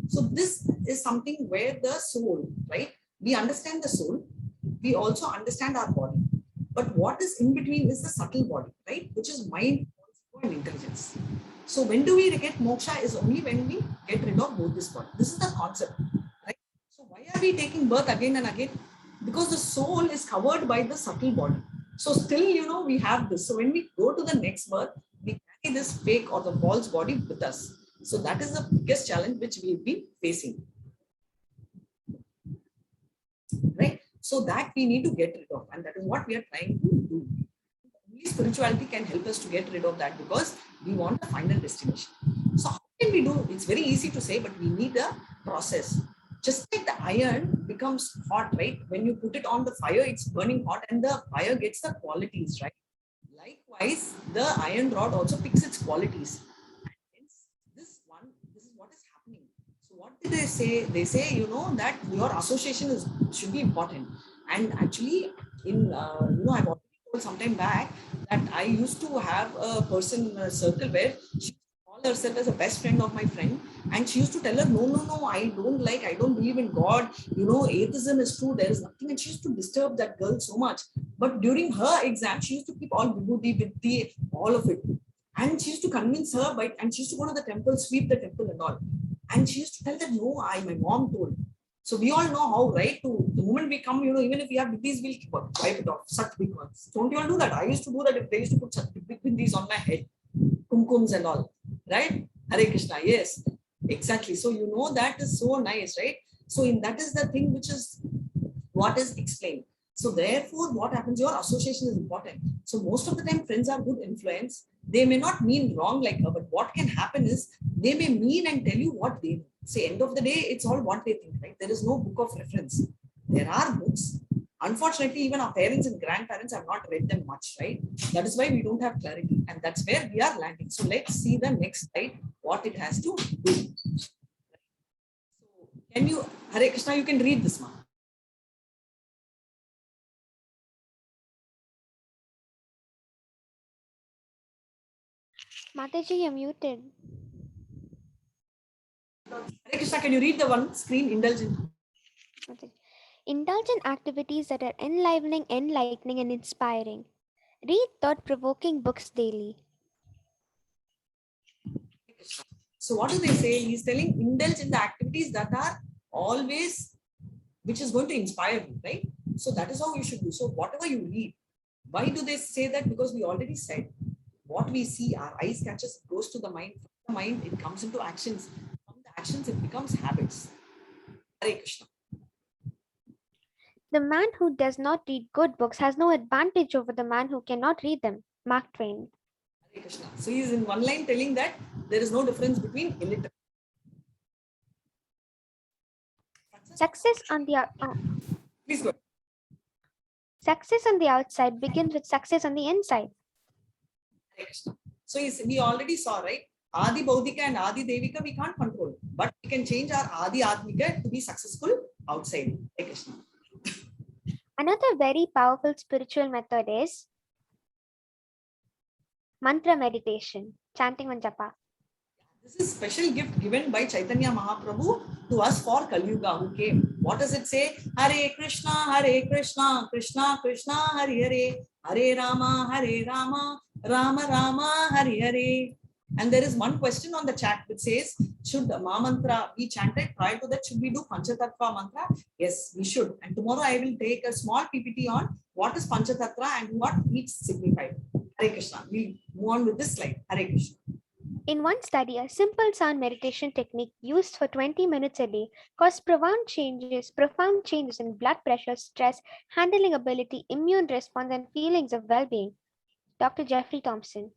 So this is something where the soul, right? We understand the soul. We also understand our body. But what is in between is the subtle body, right? Which is mind and intelligence. So when do we get moksha is only when we get rid of both this body. This is the concept, right? So why are we taking birth again and again? Because the soul is covered by the subtle body. So still, you know, we have this. So when we go to the next birth, we carry this fake or the false body with us. So that is the biggest challenge which we'll be facing, right? So that we need to get rid of, and that is what we are trying to do. Only spirituality can help us to get rid of that because we want a final destination. So how can we do? It's very easy to say, but we need a process. Just like the iron becomes hot, right? When you put it on the fire, it's burning hot and the fire gets the qualities, right? Likewise, the iron rod also picks its qualities. And hence, this is what is happening. So what did they say? They say, you know, that your association should be important. And actually, I've already told some time back that I used to have a person in a circle where she called herself as a best friend of my friend, and she used to tell her, no, no, no, I don't believe in God. You know, atheism is true. There is nothing, and she used to disturb that girl so much. But during her exam, she used to keep all vibhuti, vidhi, all of it. And she used to convince her, and she used to go to the temple, sweep the temple and all. And she used to tell that, no, my mom told. So we all know how, right? The moment we come, you know, even if we have bindis, we'll wipe it off, such big ones. Don't you all do that? I used to do that if they used to put such big bindis on my head, kumkums and all, right? Hare Krishna, yes, exactly. So you know that is so nice, right? So that is the thing which is what is explained. So therefore, what happens? Your association is important. So most of the time, friends are good influence. They may not mean wrong like her, but what can happen is they may mean and tell you what they know. Say, end of the day, it's all what they think, right? There is no book of reference. There are books. Unfortunately, even our parents and grandparents have not read them much, right? That is why we don't have clarity. And that's where we are landing. So let's see the next slide, what it has to do. So can you, Hare Krishna, you can read this, one. Mataji, you're muted. Hare Krishna, can you read the one screen, indulgent? Indulge in activities that are enlivening, enlightening, and inspiring. Read thought-provoking books daily. So what do they say? He's telling indulge in the activities that are always, which is going to inspire you, right? So that is how you should do. So whatever you read, why do they say that? Because we already said what we see, our eyes catches, it goes to the mind. From the mind, it comes into actions. From the actions, it becomes habits. Hare Krishna. The man who does not read good books has no advantage over the man who cannot read them. Mark Twain. Hare Krishna. So he is in one line telling that there is no difference between illiterate. Success on the Please go. Success on the outside begins with success on the inside. Hare Krishna. So we already saw, right? Adi Baudhika and Adi Devika we can't control, but we can change our Adi Atmika to be successful outside. Hare Krishna. Another very powerful spiritual method is mantra meditation, chanting on japa. This is special gift given by Chaitanya Mahaprabhu to us for Kali Yuga who came. What does it say? Hare Krishna, Krishna Krishna, Hare Hare, Hare Rama, Rama Rama, Hare Hare. And there is one question on the chat which says, should the Mahamantra be chanted? Prior to that, should we do Panchatattva mantra? Yes, we should. And tomorrow I will take a small PPT on what is Panchatattva and what each signified. Hare Krishna. We'll move on with this slide. Hare Krishna. In one study, a simple sound meditation technique used for 20 minutes a day caused profound changes in blood pressure, stress, handling ability, immune response, and feelings of well-being. Dr. Jeffrey Thompson.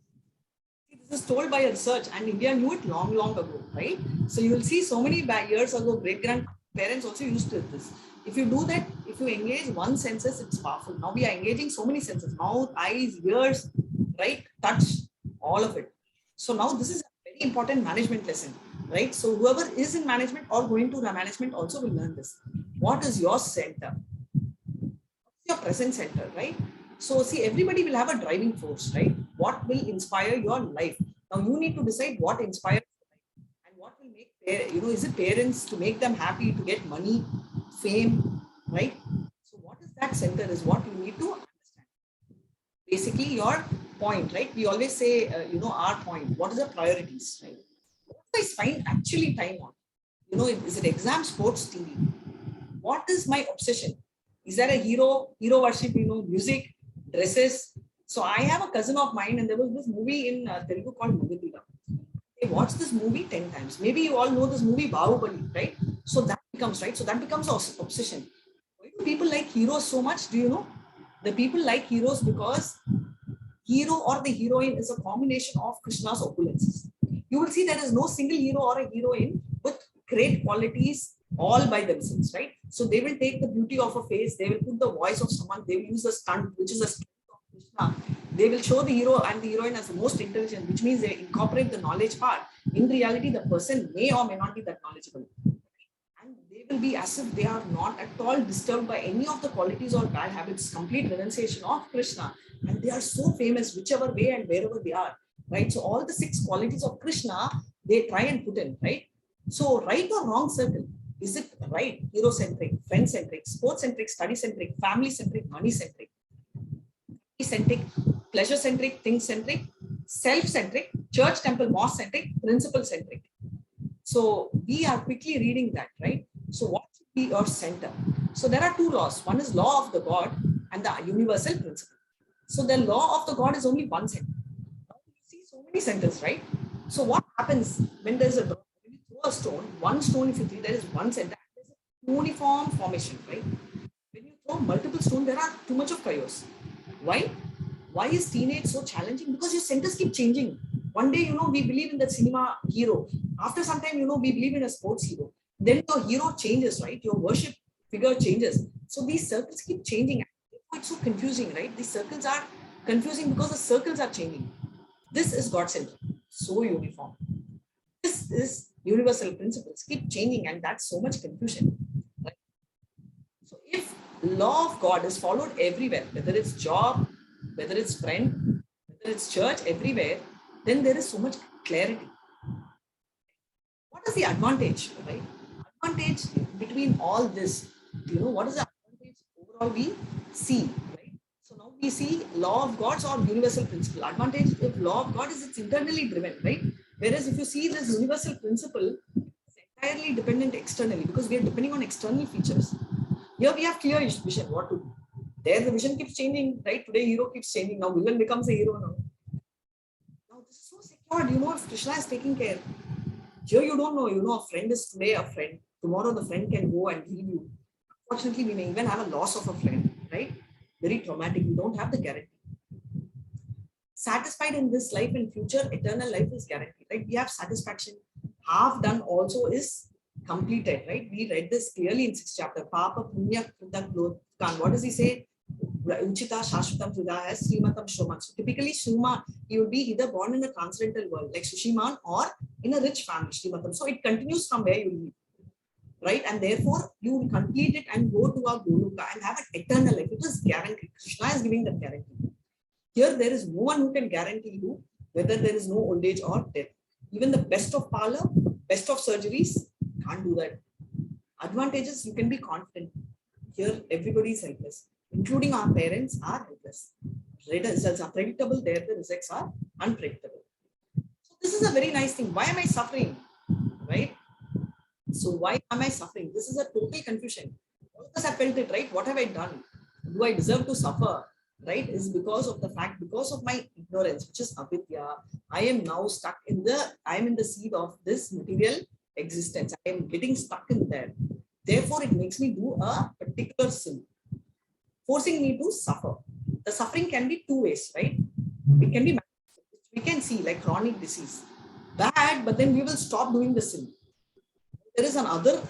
This is told by a research, and India knew it long, long ago, right? So you will see so many years ago, great-grandparents also used to this. If you do that, if you engage one senses, it's powerful. Now we are engaging so many senses, mouth, eyes, ears, right? Touch, all of it. So now this is a very important management lesson, right? So whoever is in management or going to the management also will learn this. What is your center? What's your present center, right? So see, everybody will have a driving force, right? What will inspire your life? Now you need to decide what inspires your life and what will make, is it parents to make them happy, to get money, fame, right? So what is that center is what you need to understand. Basically your point, right? We always say, our point, what is the priorities, right? What do I spend actually time on? Is it exam, sports, TV? What is my obsession? Is there a hero worship, music, dresses? So I have a cousin of mine and there was this movie in Telugu called Magadila. I watched this movie 10 times. Maybe you all know this movie Bahubali, right? So that becomes, right? So that becomes an obsession. Why do people like heroes so much? Do you know? The people like heroes because hero or the heroine is a combination of Krishna's opulences. You will see there is no single hero or a heroine with great qualities all by themselves, right? So they will take the beauty of a face, they will put the voice of someone, they will use a stunt, which is a strength of Krishna. They will show the hero and the heroine as the most intelligent, which means they incorporate the knowledge part. In reality, the person may or may not be that knowledgeable. And they will be as if they are not at all disturbed by any of the qualities or bad habits, complete renunciation of Krishna. And they are so famous, whichever way and wherever they are, right? So all the 6 qualities of Krishna, they try and put in, right? So right or wrong circle, is it right? Hero-centric, friend-centric, sports-centric, study-centric, family-centric, money-centric, centric, pleasure-centric, thing-centric, self-centric, church, temple, mosque-centric, principle-centric. So we are quickly reading that, right? So what should be your center? So there are 2 laws. One is law of the God and the universal principle. So the law of the God is only one center. Now you see so many centers, right? So what happens when there's when you throw a stone, one stone if you throw, there is one center. There's a uniform formation, right? When you throw multiple stones, there are too much of chaos. Why? Why is teenage so challenging? Because your centers keep changing. One day, we believe in the cinema hero. After some time, we believe in a sports hero. Then your hero changes, right? Your worship figure changes. So these circles keep changing. It's so confusing, right? These circles are confusing because the circles are changing. This is God-centered, so uniform. This is universal principles, keep changing, and that's so much confusion. Right? So if law of God is followed everywhere, whether it's job, whether it's friend, whether it's church, everywhere, then there is so much clarity. What is the advantage, right? Advantage between all this, what is the advantage overall we see, right? So now we see law of God's or universal principle. Advantage of law of God is it's internally driven, right? Whereas if you see this universal principle, it's entirely dependent externally because we are depending on external features. Here we have clear vision, what to do. There the vision keeps changing, right? Today hero keeps changing. Now villain becomes a hero now. Now this is so secured, if Krishna is taking care. Here you don't know, a friend is today a friend. Tomorrow the friend can go and leave you. Unfortunately, we may even have a loss of a friend, right? Very traumatic. We don't have the guarantee. Satisfied in this life and future, eternal life is guaranteed, right? We have satisfaction. Half done also is completed, right? We read this clearly in 6th chapter. Papa Punya Krutan. What does he say? Uchita Shashvatam Sudha as Srimatam Shroman. So typically, Shruma, he would be either born in a transcendental world like Sushiman or in a rich family, Srimatam. So it continues from where you live, right? And therefore, you will complete it and go to a Goluka and have an eternal life. It is guaranteed. Krishna is giving that guarantee. Here, there is no one who can guarantee you whether there is no old age or death. Even the best of parlor, best of surgeries, can't do that. Advantages, you can be confident. Here, everybody is helpless, including our parents are helpless. Results are predictable, there the results are unpredictable. So this is a very nice thing. Why am I suffering, right? So why am I suffering? This is a total confusion. All of us have felt it, right? What have I done? Do I deserve to suffer? Right? Is because of the fact, because of my ignorance, which is avidya, I am now stuck in the seed of this material existence. I am getting stuck in there. Therefore, it makes me do a particular sin, forcing me to suffer. The suffering can be 2 ways, right? It can be, we can see like chronic disease, bad, but then we will stop doing the sin. There is another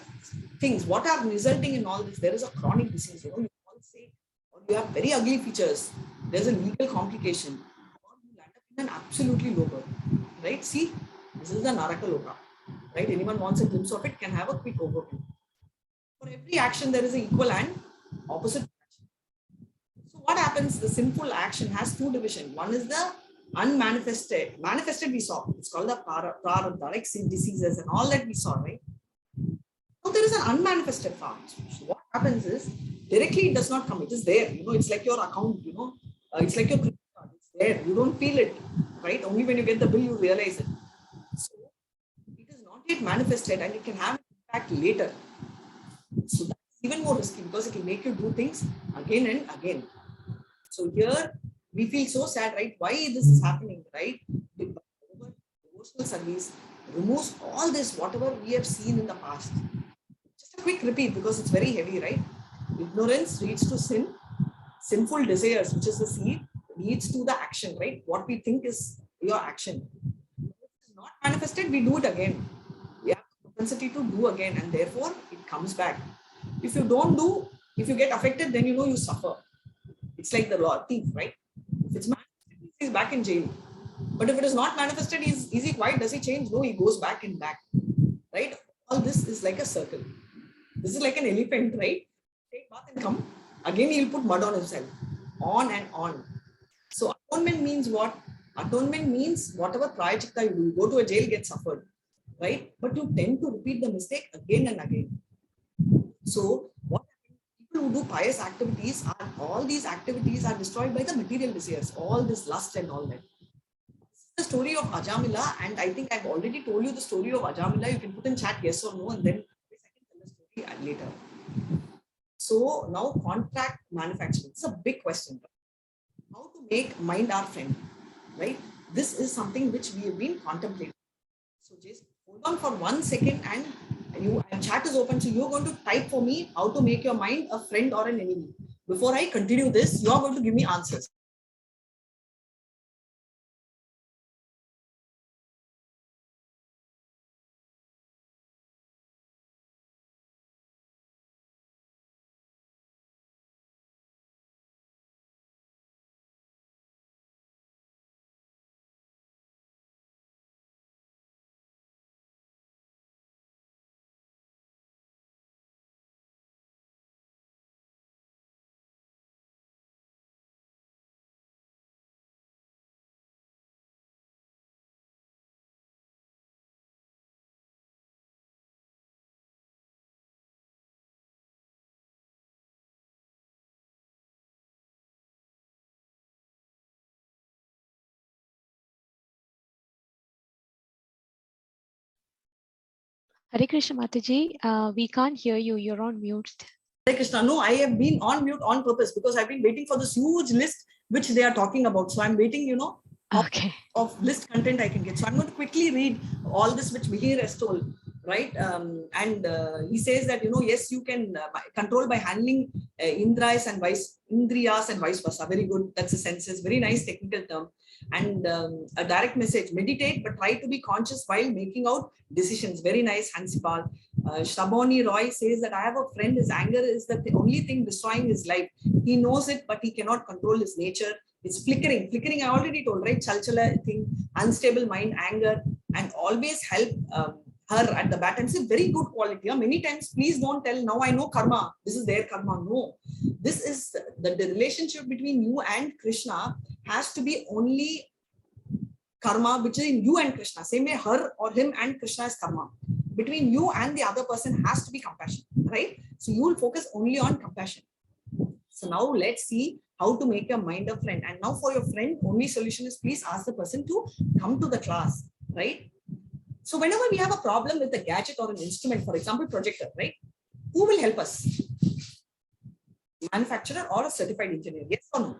things. What are resulting in all this? There is a chronic disease. You all say, or you have very ugly features. There's a legal complication. Or you land up in an absolutely low birth, right? See, this is the Naraka Loka, right? Anyone wants a glimpse of it can have a quick overview. For every action, there is an equal and opposite action. So what happens? The sinful action has 2 divisions. One is the unmanifested. Manifested we saw. It's called the prarabdha, like diseases and all that we saw, right? Now there is an unmanifested part. So what happens is, directly it does not come. It is there. It's like your account, it's like your credit card. It's there. You don't feel it, right? Only when you get the bill, you realize it. So it is not yet manifested and it can have impact later. So that's even more risky because it will make you do things again and again. So here we feel so sad, right? Why this is happening, right? Devotional service removes all this, whatever we have seen in the past. Just a quick repeat because it's very heavy, right? Ignorance leads to sin. Sinful desires, which is the seed, leads to the action, right? What we think is your action. If it is not manifested, we do it again. We have the propensity to do again, and therefore it comes back. If you don't do, if you get affected, then you suffer. It's like the law thief, right? If it's manifested, he's back in jail. But if it is not manifested, is he quiet? Does he change? No, he goes back and back, right? All this is like a circle. This is like an elephant, right? Take bath and come. Again, he'll put mud on himself. On and on. So atonement means what? Atonement means whatever prayachita you do, you go to a jail, get suffered, right? But you tend to repeat the mistake again and again. So what people who do pious activities are, all these activities are destroyed by the material desires, all this lust and all that. This is the story of Ajamila, and I think I've already told you the story of Ajamila. You can put in chat yes or no, and then I can tell the story later. So now contract manufacturing. It's a big question. How to make mind our friend, right? This is something which we have been contemplating. So just hold on for 1 second, and chat is open. So you're going to type for me how to make your mind a friend or an enemy. Before I continue this, you're going to give me answers. Hare Krishna Mataji, we can't hear you. You're on mute. Hare Krishna. No, I have been on mute on purpose because I've been waiting for this huge list which they are talking about. So I'm waiting, Okay. of list content I can get. So I'm going to quickly read all this which Mihir has told, right? He says that, yes, you can control by handling Indriyas and vice versa. Very good. That's the senses. Very nice technical term. And a direct message, meditate, but try to be conscious while making out decisions. Very nice, Hansipal. Shaboni Roy says that I have a friend, his anger is the only thing destroying his life. He knows it, but he cannot control his nature. It's flickering. Flickering, I already told, right? Chalchala thing, unstable mind, anger, and always help her at the back. And it's a very good quality. Many times, please don't tell, now I know karma. This is their karma. No. This is the relationship between you and Krishna has to be only karma, which is in you and Krishna. Same way, her or him and Krishna is karma. Between you and the other person has to be compassion, right? So you will focus only on compassion. So now let's see how to make your mind a friend. And now for your friend, only solution is please ask the person to come to the class, right? So whenever we have a problem with a gadget or an instrument, for example, projector, right? Who will help us? Manufacturer or a certified engineer? Yes or no?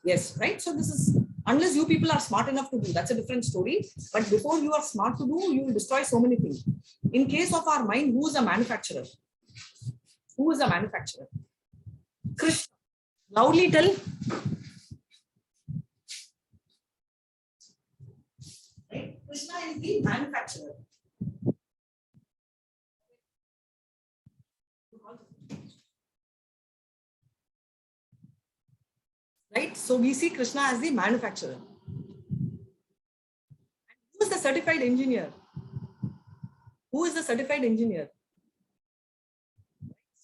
Yes, right? So this is, unless you people are smart enough to do, that's a different story. But before you are smart to do, you will destroy so many things. In case of our mind, who is a manufacturer? Who is a manufacturer? Krishna. Loudly tell. Right? Krishna is the manufacturer. Right? So we see Krishna as the manufacturer. Who is the certified engineer? Who is the certified engineer?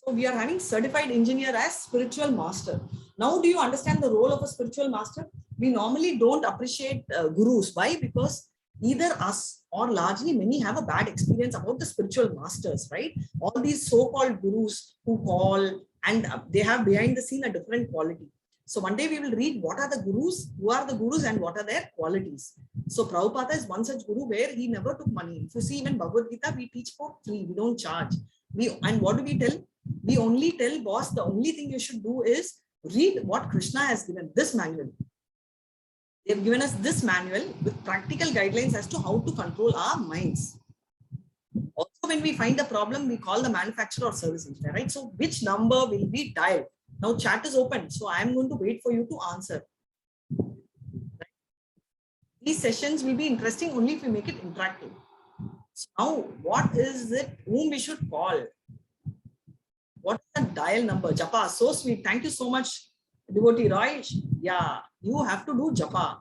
So we are having certified engineer as spiritual master. Now, do you understand the role of a spiritual master? We normally don't appreciate gurus. Why? Because either us or largely many have a bad experience about the spiritual masters, right? All these so-called gurus who call and they have behind the scene a different quality. So one day we will read what are the gurus, who are the gurus and what are their qualities. So Prabhupada is one such guru where he never took money. If you see even Bhagavad Gita, we teach for free. We don't charge. And what do we tell? We only tell boss, the only thing you should do is read what Krishna has given, this manual. They have given us this manual with practical guidelines as to how to control our minds. Also, when we find a problem, we call the manufacturer or service engineer, right? So which number will be dialed? Now chat is open. So I'm going to wait for you to answer. These sessions will be interesting only if we make it interactive. So now what is it whom we should call? What is the dial number? Japa, so sweet. Thank you so much, devotee Roy. Yeah, you have to do Japa.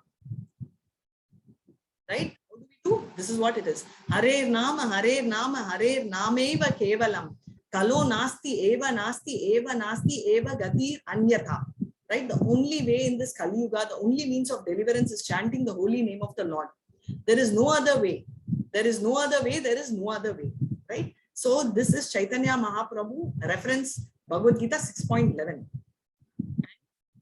right? How do we do? This is what it is. Hare Nama, Hare Nameva Kevalam. Kalo Nasti Eva Gati Anyatha. Right? The only way in this Kali Yuga, the only means of deliverance is chanting the holy name of the Lord. There is no other way. There is no other way. There is no other way. Right? So this is Chaitanya Mahaprabhu, reference Bhagavad Gita 6.11.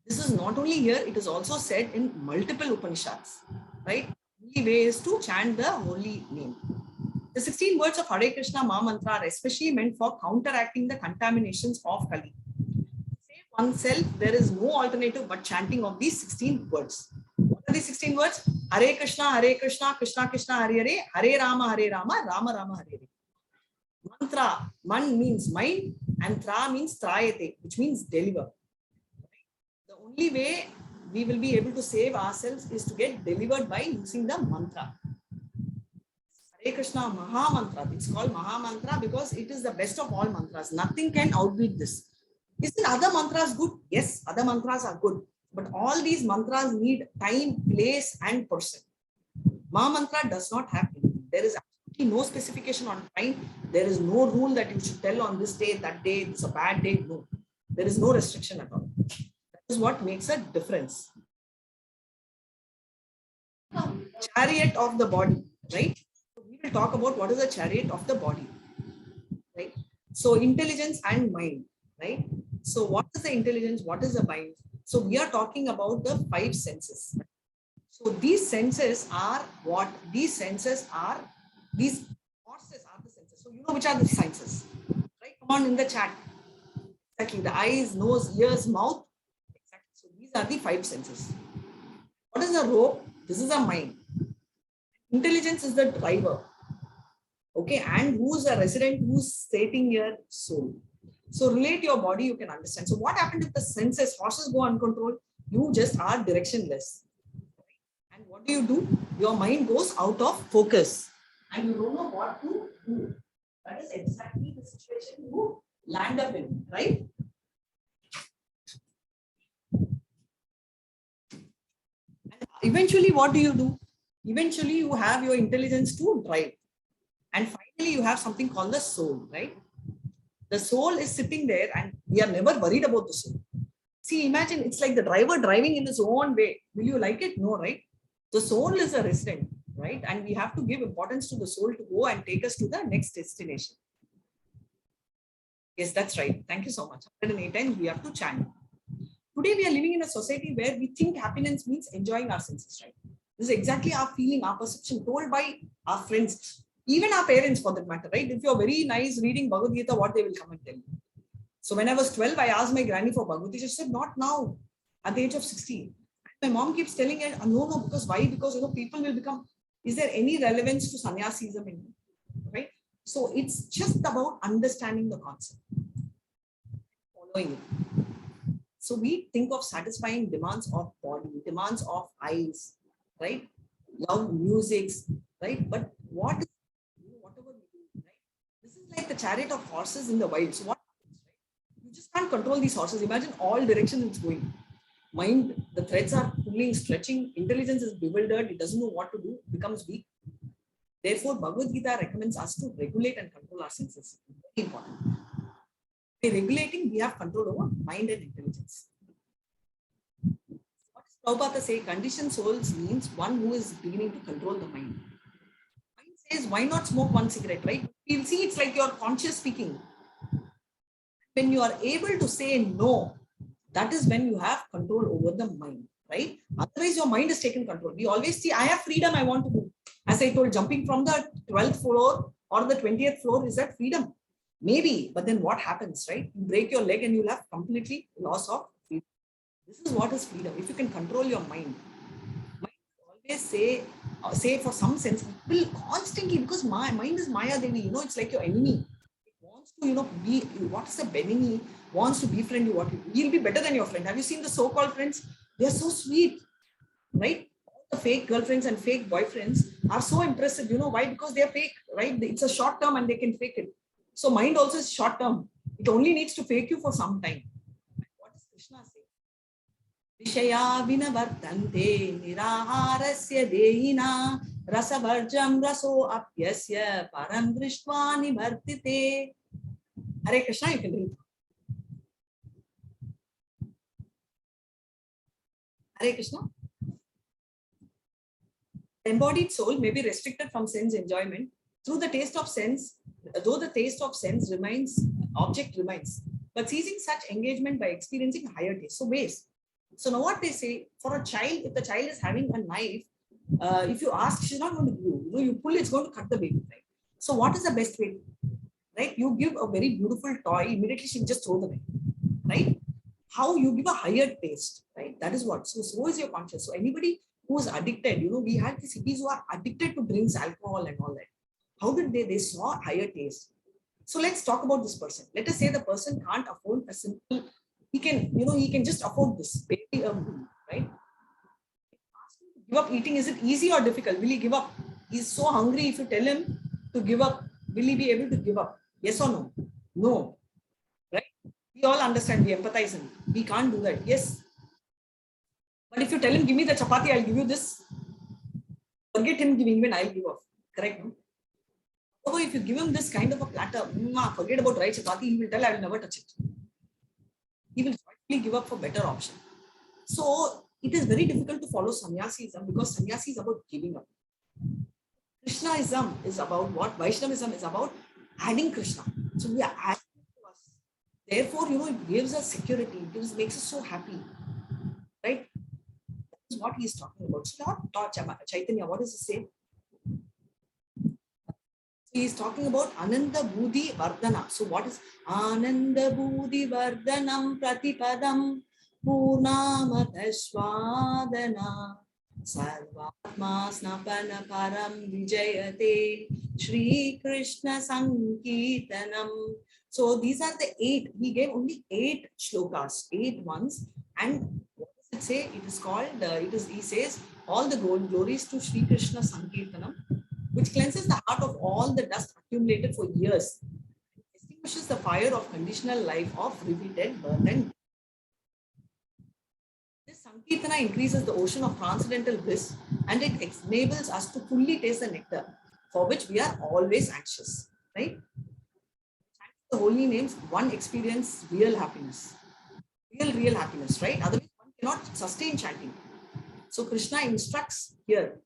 This is not only here, it is also said in multiple Upanishads. Right? The only way is to chant the holy name. The 16 words of Hare Krishna Maha Mantra are especially meant for counteracting the contaminations of Kali. To save oneself, there is no alternative but chanting of these 16 words. What are these 16 words? Hare Krishna, Krishna Krishna, Hare Hare, Hare Rama, Rama Rama, Hare Hare. Mantra, man means mind, and tra means trayate, which means deliver. The only way we will be able to save ourselves is to get delivered by using the mantra. Hare Krishna Maha Mantra. It's called Maha Mantra because it is the best of all mantras. Nothing can outbeat this. Isn't other mantras good? Yes, other mantras are good. But all these mantras need time, place, and person. Maha Mantra does not have anything. There is absolutely no specification on time. There is no rule that you should tell on this day, that day, it's a bad day. No. There is no restriction at all. That is what makes a difference. Chariot of the body, right? We will talk about what is a chariot of the body, right? So intelligence and mind, right? So what is the intelligence? What is the mind? So we are talking about the 5 senses. So these senses are what? These senses are, these horses are the senses. So you know which are the senses, right? Come on in the chat. Exactly, the eyes, nose, ears, mouth. Exactly. So these are the 5 senses. What is a rope? This is a mind. Intelligence is the driver. Okay, and who's a resident? Who's stating your soul? So relate your body, you can understand. So what happened if the senses, horses go uncontrolled? You just are directionless. And what do? Your mind goes out of focus. And you don't know what to do. That is exactly the situation you land up in, right? And eventually, what do? Eventually, you have your intelligence to drive. And finally, you have something called the soul, right? The soul is sitting there and we are never worried about the soul. See, imagine it's like the driver driving in his own way. Will you like it? No, right? The soul is a resident, right? And we have to give importance to the soul to go and take us to the next destination. Yes, that's right. Thank you so much. 108 times we have to chant. Today, we are living in a society where we think happiness means enjoying our senses, right? This is exactly our feeling, our perception told by our friends, even our parents for that matter, right? If you're very nice reading Bhagavad Gita, what they will come and tell you. So when I was 12, I asked my granny for Bhagavad Gita. She said, not now, at the age of 16. My mom keeps telling her, no, because why? Because, people will become, is there any relevance to sannyasism in it, right? So it's just about understanding the concept, following it. So we think of satisfying demands of body, demands of eyes, right? Love, music, right? But whatever we do, right? This is like the chariot of horses in the wild. So what happens, right? You just can't control these horses. Imagine all directions it's going. Mind, the threads are pulling, stretching. Intelligence is bewildered. It doesn't know what to do, becomes weak. Therefore, Bhagavad Gita recommends us to regulate and control our senses. Very important. By regulating, we have control over mind and intelligence. What does Prabhupada say? Conditioned souls means one who is beginning to control the mind. Mind says, why not smoke one cigarette, right? You'll see it's like your conscious speaking. When you are able to say no, that is when you have control over the mind, right? Otherwise, your mind is taken control. We always see, I have freedom, I want to do. As I told, jumping from the 12th floor or the 20th floor, is that freedom? Maybe, but then what happens, right? You break your leg and you'll have completely loss of freedom. This is what is freedom. If you can control your mind. Always say for some sense, people constantly, because my mind is Maya Devi, it's like your enemy. It wants to, be, what is the enemy? Wants to befriend you. He'll be better than your friend. Have you seen the so-called friends? They're so sweet, right? All the fake girlfriends and fake boyfriends are so impressive. You know why? Because they're fake, right? It's a short term and they can fake it. So mind also is short term. It only needs to fake you for some time. What does Krishna say? Vishaya vinavartante niraharasya dehina Rasavarjam raso apyasya param drishtva nivartite. Hare Krishna, you can read. Hare Krishna. The embodied soul may be restricted from sense enjoyment through the taste of sense, though the taste of sense remains, object remains, but ceasing such engagement by experiencing higher taste. So ways. So now what they say, for a child, if the child is having a knife, if you ask, she's not going to give you. You know, you pull, it's going to cut the baby, right? So what is the best way? Right? You give a very beautiful toy, immediately she'll just throw the knife, right? How you give a higher taste, right? That is what. So is your conscience. So anybody who is addicted, you know, we had these hippies who are addicted to drinks, alcohol, and all that. How did they saw higher taste? So let's talk about this person. Let us say the person can't afford a simple, he can just afford this, baby, right? Give up eating, is it easy or difficult? Will he give up? He's so hungry. If you tell him to give up, will he be able to give up? Yes or no? No. Right? We all understand, we empathize him. We can't do that. Yes. But if you tell him, give me the chapati, I'll give you this. Forget him giving, even I'll give up. Correct? No? So if you give him this kind of a platter, forget about rice chapati, he will tell, I will never touch it. He will joyfully give up for better option. So it is very difficult to follow Sannyasism because Sannyasi is about giving up. Krishnaism is about what? Vaishnavism is about adding Krishna. So we are adding to us. Therefore, you know, it gives us security. It makes us so happy. Right? That is what he is talking about. So Lord Chaitanya, what does he say? He is talking about Ananda Buddhi Vardhana. So what is Ananda Buddhi Vardhanam Pratipadam Purnamataswadana Sarvatma Snapana Param Vijayate Shri Krishna Sankirtanam. So these are the 8. He gave only 8 shlokas, 8 ones. And what does it say? It is called, he says, all the glories to Shri Krishna Sankirtanam, which cleanses the heart of all the dust accumulated for years, extinguishes the fire of conditional life of repeated birth and death. This Sankirtana increases the ocean of transcendental bliss and it enables us to fully taste the nectar, for which we are always anxious, right? The holy names, one experience real happiness, real happiness, right? Otherwise, one cannot sustain chanting. So Krishna instructs here.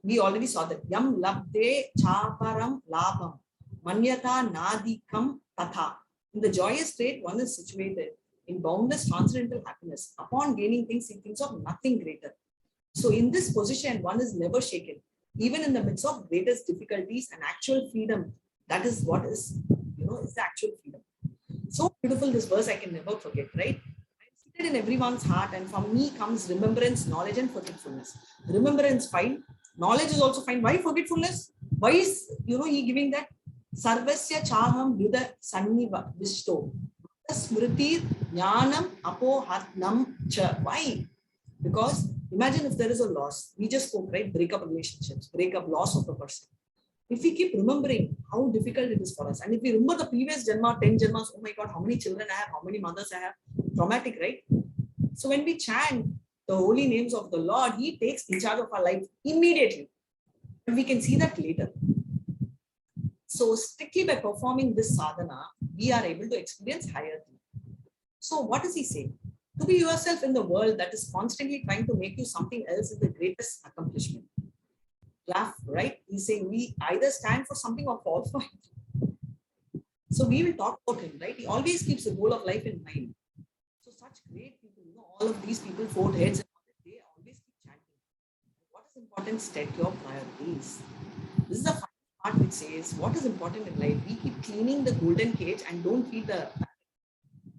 We already saw that. Yam labde chaparam labam manyata nadikam tatha. In the joyous state, one is situated in boundless transcendental happiness. Upon gaining things, he thinks of nothing greater. So in this position, one is never shaken. Even in the midst of greatest difficulties and actual freedom, that is what is, you know, is the actual freedom. So beautiful, this verse I can never forget, right? Seated in everyone's heart, and from me comes remembrance, knowledge, and forgetfulness. Remembrance, fine. Knowledge is also fine. Why forgetfulness? Why is, you know, he giving that? Sarvasya chaham yuda sanniva vishto. Smriti jnanam apohatnam cha. Why? Because imagine if there is a loss. We just spoke, right? Break up relationships, break up loss of a person. If we keep remembering how difficult it is for us, and if we remember the previous Janma, 10 Janmas, oh my God, how many children I have, how many mothers I have, traumatic, right? So when we chant the holy names of the Lord, he takes in charge of our life immediately. And we can see that later. So strictly by performing this sadhana, we are able to experience higher things. So what does he say? To be yourself in the world that is constantly trying to make you something else is the greatest accomplishment. Laugh, right? He's saying we either stand for something or fall for it. So we will talk about him, right? He always keeps the goal of life in mind. So such great people, you know, all of these people, 4 heads, they always keep chanting. What is important? Set your priorities. This is the part which says what is important in life. We keep cleaning the golden cage and don't feed the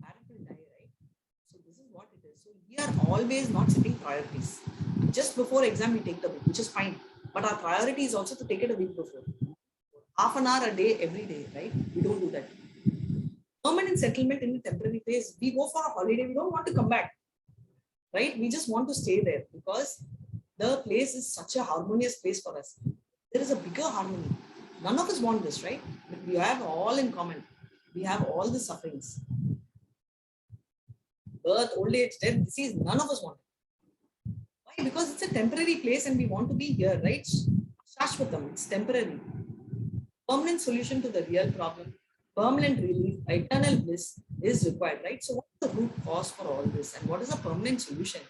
parrot will die, right? So this is what it is. So we are always not setting priorities. Just before exam, we take the book, which is fine. But our priority is also to take it a week before. Half an hour a day, every day, right? We don't do that. Permanent settlement in the temporary place. We go for a holiday. We don't want to come back, right? We just want to stay there because the place is such a harmonious place for us. There is a bigger harmony. None of us want this, right? But we have all in common. We have all the sufferings. Birth, old age, death, disease, none of us want it. Why? Because it's a temporary place and we want to be here, right? Shashwatam, it's temporary. Permanent solution to the real problem, permanent relief, eternal bliss is required, right? So, what's the root cause for all this, and what is the permanent solution?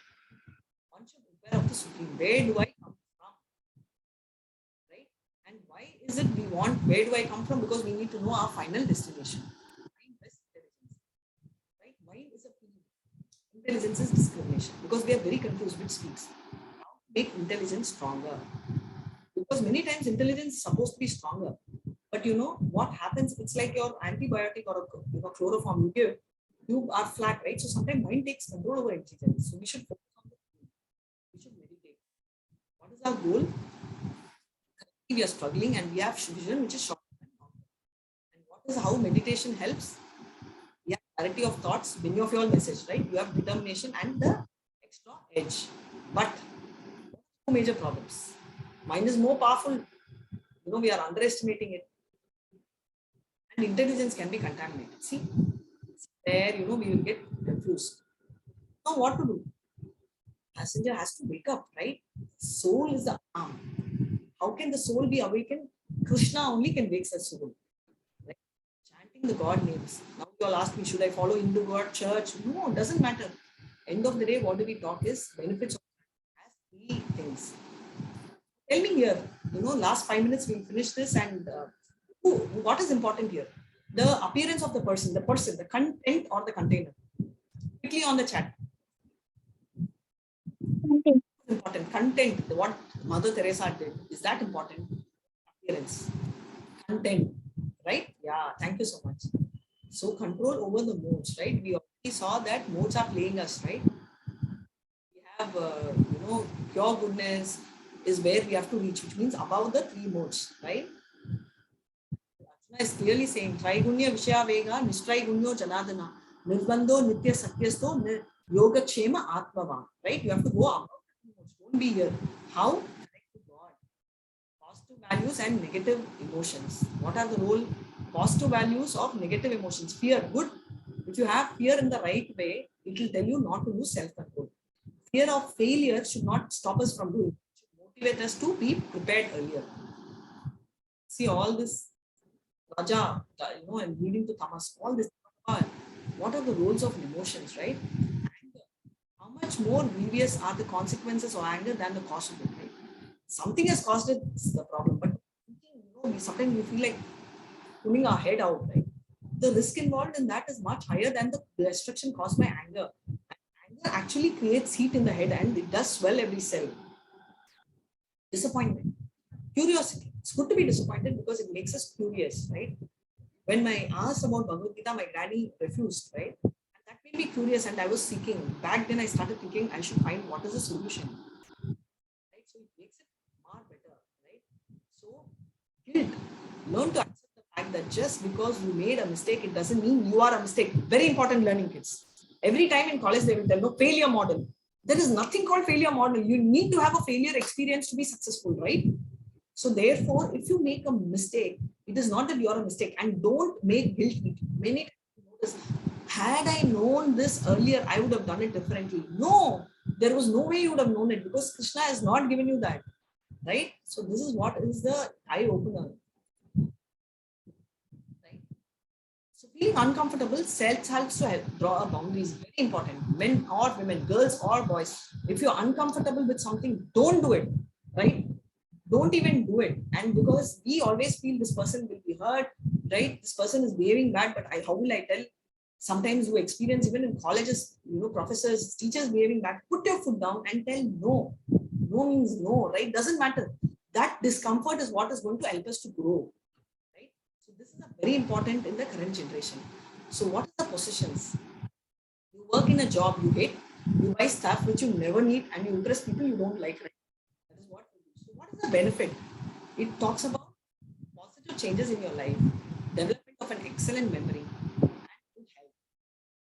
One should inquire of the Supreme. Where do I come from, right? And why is it we want? Where do I come from? Because we need to know our final destination. Mind, best intelligence, right? Mind is a feeling. Intelligence is discrimination because we are very confused which speaks. How to make intelligence stronger? Because many times intelligence is supposed to be stronger. But you know what happens? It's like your antibiotic or a chloroform you give, you are flat, right? So sometimes mind takes control over intelligence. So we should focus on the goal. We should meditate. What is our goal? We are struggling and we have vision which is short and long. And what is how meditation helps? We have clarity of thoughts, many of your message, right? You have determination and the extra edge. But two major problems. Mind is more powerful. You know, we are underestimating it. And intelligence can be contaminated. See, there, you know, we will get confused. Now, what to do? Passenger has to wake up, right? Soul is the arm. How can the soul be awakened? Krishna only can wake the soul. Right? Chanting the God names. Now you all ask me, should I follow Hindu God, church? No, it doesn't matter. End of the day, what do we talk is benefits of as three things. Tell me here, you know, last 5 minutes we'll finish this and what is important here? The appearance of the person, the content or the container. Quickly on the chat. Content. Important content, what Mother Teresa did, is that important? Appearance, content, right? Yeah, thank you so much. So control over the modes, right? We already saw that modes are playing us, right? We have, you know, pure goodness is where we have to reach, which means above the three modes, right? Arjuna is clearly saying, Traigunya Vishya Vega, Nishtraigunya Janadana, Nirbandho Nitya Satyasto, Yoga Chema Atmava, right? You have to go above. Don't be here. How? Connect to God. Positive values and negative emotions. What are the role? Positive values of negative emotions. Fear, good. If you have fear in the right way, it will tell you not to lose self-control. Fear of failure should not stop us from doing. It should motivate us to be prepared earlier. See all this Raja, you know, and leading to tamas, all this. What are the roles of emotions, right? Anger. How much more grievous are the consequences of anger than the cause of it, right? Something has caused it, this is the problem. But you know, sometimes we feel like pulling our head out, right? The risk involved in that is much higher than the destruction caused by anger. Anger actually creates heat in the head and it does swell every cell. Disappointment. Curiosity. It's good to be disappointed because it makes us curious, right? When I asked about Bhagavad Gita, my granny refused, right? And that made me curious and I was seeking. Back then I started thinking I should find what is the solution. Right? So it makes it far better, right? So guilt. Learn to accept the fact that just because you made a mistake, it doesn't mean you are a mistake. Very important learning, kids. Every time in college they will tell no failure model. There is nothing called failure model. You need to have a failure experience to be successful, right? So therefore, if you make a mistake, it is not that you are a mistake, and don't make guilt. Many times, had I known this earlier, I would have done it differently. No, there was no way you would have known it because Krishna has not given you that, right? So this is what is the eye opener, right? So feeling uncomfortable helps to help draw boundaries. Very important. Men or women, girls or boys. If you're uncomfortable with something, don't do it, right? Don't even do it. And because we always feel this person will be hurt, right? This person is behaving bad, but how will I tell? Sometimes you experience even in colleges, you know, professors, teachers behaving bad. Put your foot down and tell no. No means no, right? Doesn't matter. That discomfort is what is going to help us to grow, right? So this is a very important in the current generation. So what are the positions? You work in a job you hate, you buy stuff which you never need, and you impress people you don't like, right? That is what we do. So what is the benefit? It talks about positive changes in your life, development of an excellent memory, and good health,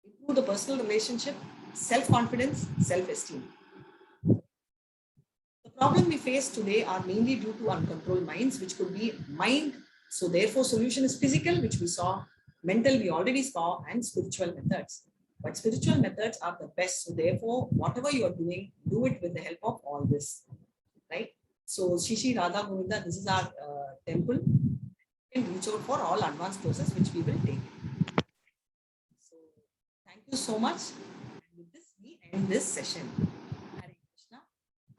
improve the personal relationship, self-confidence, self-esteem. The problem we face today are mainly due to uncontrolled minds, which could be mind. So therefore, solution is physical, which we saw, mental we already saw, and spiritual methods. But spiritual methods are the best. So therefore, whatever you are doing, do it with the help of all this, right? So Shishi Radha Govinda, this is our temple. You can reach out for all advanced courses which we will take. So thank you so much. And with this, we end this session. Hare Krishna.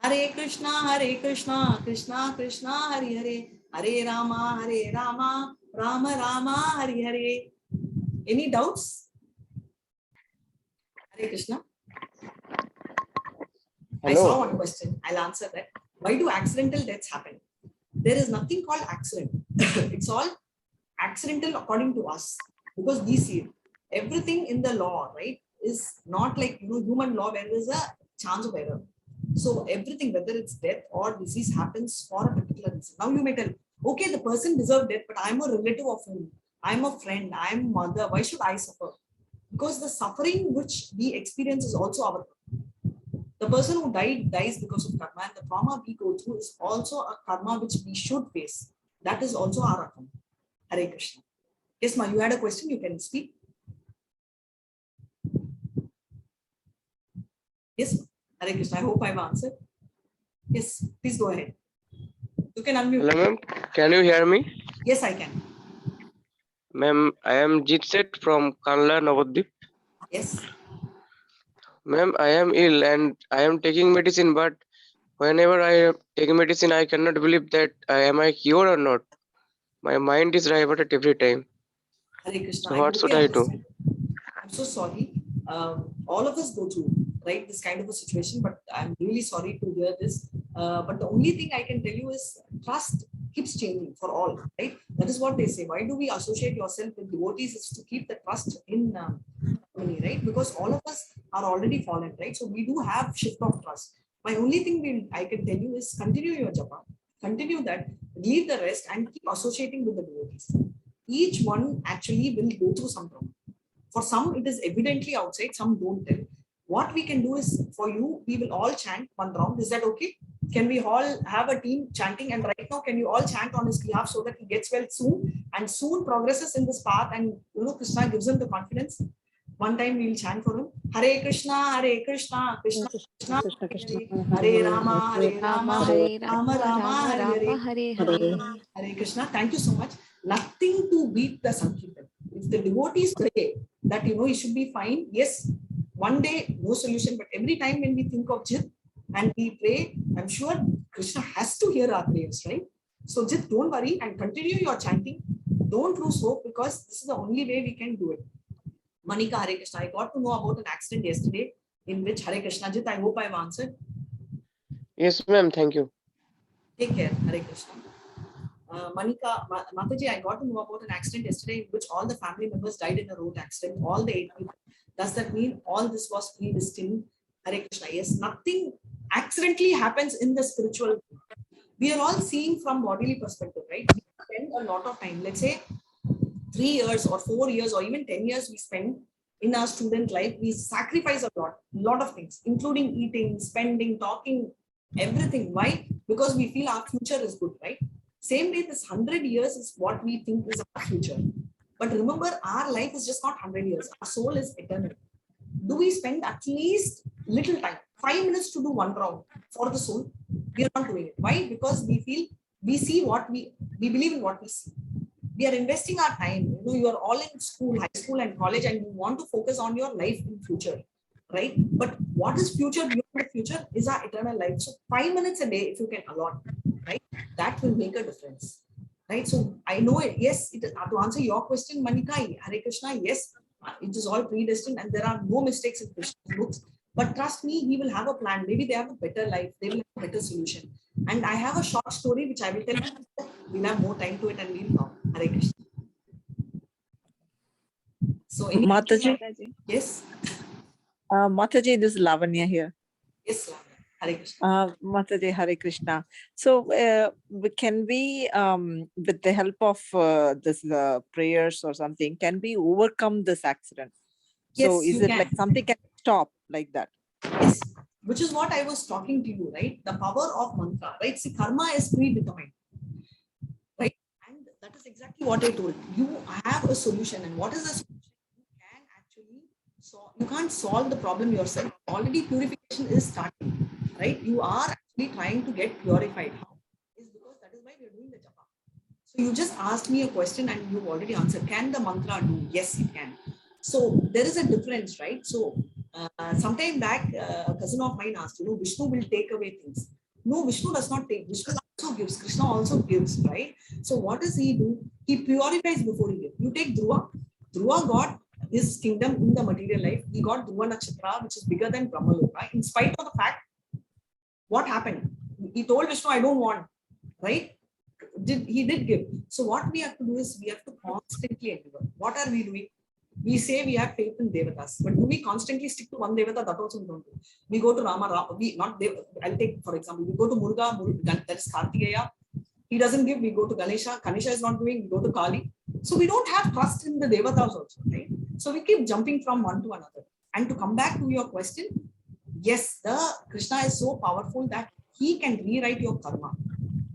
Hare Krishna, Hare Krishna, Krishna Krishna, Hare Hare, Hare Rama, Rama Rama, Hare Hare. Any doubts? Hare Krishna. I Hello. saw one question. I'll answer that. Why do accidental deaths happen? There is nothing called accident. It's all accidental according to us, because we see it. Everything in the law, right, is not like human law where there's a chance of error. So everything, whether it's death or disease, happens for a particular reason. Now you may tell, okay, the person deserved death, but I'm a relative of him. I'm a friend. I'm mother. Why should I suffer? Because the suffering which we experience is also our. The person who dies because of karma, and the trauma we go through is also a karma which we should face. That is also our account. Hare Krishna. Yes, Ma, you had a question, you can speak. Yes, Hare Krishna. I hope I've answered. Yes, please go ahead. You can unmute. Hello, ma'am. Can you hear me? Yes, I can. Ma'am, I am Jitset from Kanla, Navadvip. Yes. Ma'am, I am ill and I am taking medicine, but whenever I am taking medicine, I cannot believe that am I cured or not. My mind is diverted every time. Hare Krishna. So I what totally should I do? understand. I'm so sorry. All of us go through, right, this kind of a situation, but I'm really sorry to hear this. But the only thing I can tell you is trust keeps changing for all, right? That is what they say. Why do we associate yourself with devotees? Is to keep the trust in harmony, right? Because all of us are already fallen, right? So we do have shift of trust. My only thing I can tell you is continue your japa, continue that, leave the rest, and keep associating with the devotees. Each one actually will go through some trauma. For some, it is evidently outside, some don't tell. What we can do is, for you, we will all chant one round. Is that okay? Can we all have a team chanting? And right now, can you all chant on his behalf so that he gets well soon and soon progresses in this path, and Krishna gives him the confidence? One time we will chant for him. Hare Krishna, Krishna Krishna, Hare Rama, Rama Rama, Hare Hare Krishna. Thank you so much. Nothing to beat the Sankirtan. If the devotees pray that he should be fine, yes, one day no solution, but every time when we think of Jit and we pray, I'm sure Krishna has to hear our prayers, right? So Jit, don't worry and continue your chanting. Don't lose hope, because this is the only way we can do it. Manika, Hare Krishna. I got to know about an accident yesterday in which, Hare Krishna, Jit, I hope I've answered. Yes, ma'am. Thank you. Take care, Hare Krishna. Manika, Mataji, I got to know about an accident yesterday in which all the family members died in a road accident, all the 8 people. Does that mean all this was predestined? Hare Krishna. Yes, nothing accidentally happens in the spiritual world. We are all seeing from bodily perspective, right? We spend a lot of time, let's say 3 years or 4 years or even 10 years we spend in our student life. We sacrifice a lot of things, including eating, spending, talking, everything. Why? Because we feel our future is good, right? Same way, this 100 years is what we think is our future. But remember, our life is just not 100 years. Our soul is eternal. Do we spend at least little time, 5 minutes to do one round for the soul? We are not doing it. Why? Because we see what we believe in what we see. We are investing our time. You are all in school, high school and college, and you want to focus on your life in future, right? But what is future beyond the future is our eternal life. So 5 minutes a day, if you can allot, right, that will make a difference, right? So I know it. Yes, it is, to answer your question, Manika, Hare Krishna, yes, it is all predestined and there are no mistakes in Krishna's books. But trust me, he will have a plan. Maybe they have a better life. They will have a better solution. And I have a short story which I will tell you. We'll have more time to it and we'll talk. Hare Krishna. So, Mataji. Yes. Mataji, this is Lavanya here. Yes, Lavanya. Hare Krishna. Mataji, Hare Krishna. So, can we, with the help of this prayers or something, can we overcome this accident? So, Yes, is it like something can stop like that? Yes, which is what I was talking to you, right? The power of mantra, right? See, karma is predetermined, right? And that is exactly what I told you. Have a solution, and what is the solution? You can actually solve. You can't solve the problem yourself. Already, purification is starting, right? You are actually trying to get purified. How? So you just asked me a question and you've already answered. Can the mantra do? Yes, it can. So there is a difference, right? So sometime back, a cousin of mine asked, Vishnu will take away things. No, Vishnu does not take. Vishnu also gives. Krishna also gives, right? So what does he do? He purifies before he gives. You take Dhruva. Dhruva got his kingdom in the material life. He got Dhruva Nakshatra, which is bigger than Brahmaloka. In spite of the fact, what happened? He told Vishnu, I don't want, right? He did give. So what we have to do is we have to constantly endeavor. What are we doing? We say we have faith in Devatas, but do we constantly stick to one Devata? That also we don't do. We go to Rama, I'll take for example, we go to Muruga, that is Kartikeya. He doesn't give, we go to Ganesha. Ganesha is not doing, we go to Kali. So we don't have trust in the Devatas also, right? So we keep jumping from one to another. And to come back to your question, yes, the Krishna is so powerful that he can rewrite your karma,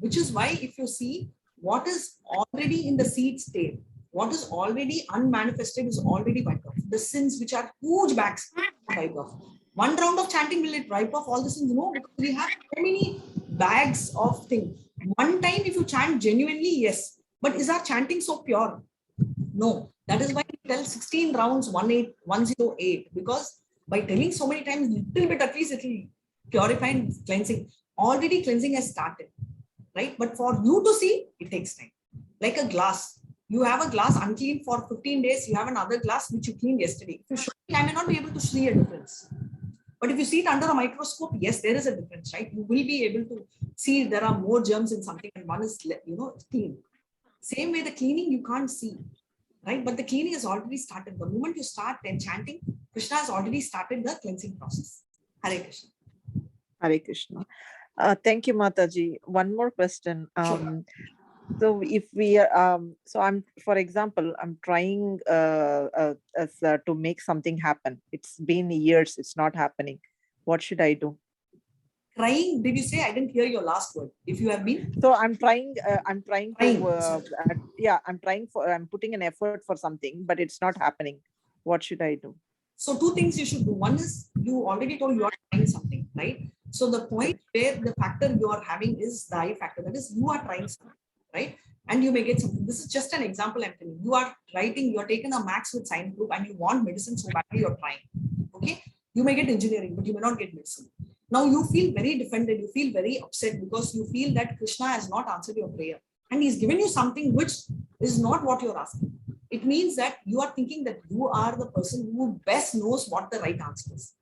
which is why if you see what is already in the seed state, what is already unmanifested is already wiped off. The sins which are huge bags wiped off. One round of chanting, will it wipe off all the sins? No, because we have so many bags of things. One time if you chant genuinely, yes. But is our chanting so pure? No. That is why we tell 16 rounds 108, because by telling so many times, little bit at least it will purify and cleansing. Already cleansing has started, right? But for you to see, it takes time. Like a glass. You have a glass unclean for 15 days. You have another glass which you cleaned yesterday. If you show me, I may not be able to see a difference. But if you see it under a microscope, yes, there is a difference, right? You will be able to see there are more germs in something and one is, clean. Same way the cleaning you can't see, right? But the cleaning has already started. The moment you start then chanting, Krishna has already started the cleansing process. Hare Krishna. Hare Krishna. Thank you, Mataji. One more question. Sure. So if we are, so I'm, for example, I'm trying to make something happen. It's been years, it's not happening. What should I do? Crying, did you say? I didn't hear your last word. If you have been. So I'm trying to, I'm putting an effort for something, but it's not happening. What should I do? So two things you should do. One is you already told you are trying something, right? So the point where the factor you are having is the I factor. That is, you are trying something, right? And you may get something. This is just an example I'm telling you. You are writing, you're taking a max with science group and you want medicine so badly you're trying. Okay. You may get engineering, but you may not get medicine. Now you feel very defended. You feel very upset because you feel that Krishna has not answered your prayer. And he's given you something which is not what you're asking. It means that you are thinking that you are the person who best knows what the right answer is.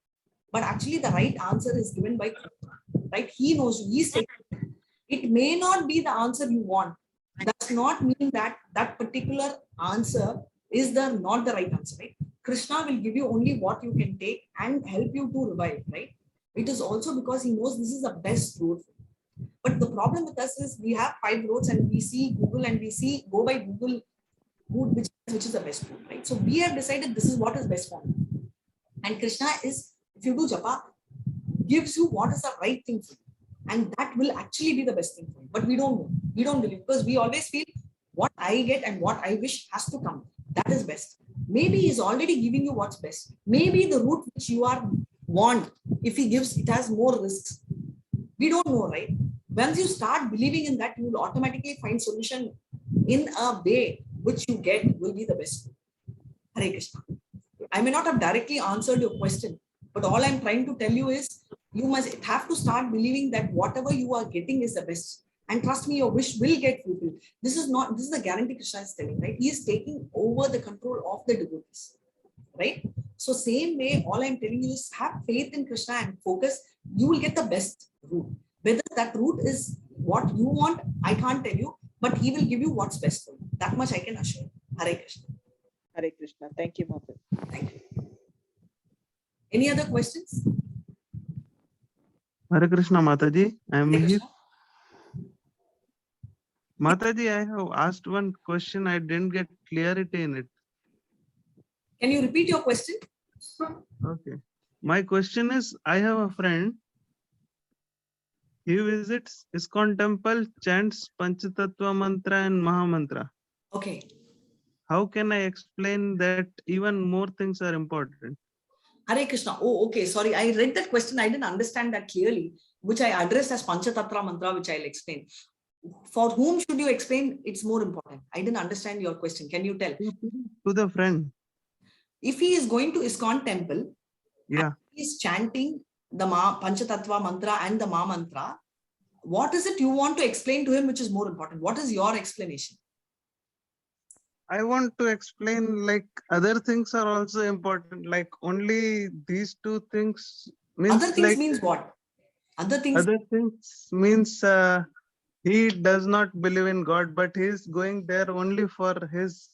But actually the right answer is given by Krishna, right? He knows you. He's taking it. It may not be the answer you want. Does not mean that that particular answer is not the right answer, right? Krishna will give you only what you can take and help you to revive, right? It is also because he knows this is the best road. But the problem with us is we have 5 roads and we see Google and we see go by Google which is the best route, right? So we have decided this is what is best for me. And Krishna is, if you do japa, gives you what is the right thing for you. And that will actually be the best thing for you. But we don't know. We don't believe because we always feel what I get and what I wish has to come. That is best. Maybe he's already giving you what's best. Maybe the route which you are want, if he gives, it has more risks. We don't know, right? Once you start believing in that, you will automatically find solution in a way which you get will be the best. Hare Krishna. I may not have directly answered your question, but all I'm trying to tell you is you must have to start believing that whatever you are getting is the best. And trust me, your wish will get fulfilled. This is the guarantee Krishna is telling, right? He is taking over the control of the devotees, right? So same way, all I'm telling you is have faith in Krishna and focus. You will get the best route. Whether that route is what you want, I can't tell you, but he will give you what's best for you. That much I can assure you. Hare Krishna. Hare Krishna. Thank you, Mother. Thank you. Any other questions? Hare Krishna, Mataji. I am Hare here. Krishna. Mataji, I have asked one question. I didn't get clarity in it. Can you repeat your question? Okay. My question is, I have a friend. He visits ISKCON temple, chants Panchatattva mantra and Mahamantra. Okay. How can I explain that even more things are important? Hare Krishna. Oh, okay. Sorry. I read that question. I didn't understand that clearly, which I addressed as Panchatattva mantra, which I'll explain. For whom should you explain? It's more important. I didn't understand your question. Can you tell? To the friend. If he is going to ISKCON temple, Yeah. he is chanting the Panchatattva mantra and the Ma mantra, what is it you want to explain to him which is more important? What is your explanation? I want to explain like other things are also important. Like only these two things means Other things like means what? Other things. other things means he does not believe in God, but he is going there only for his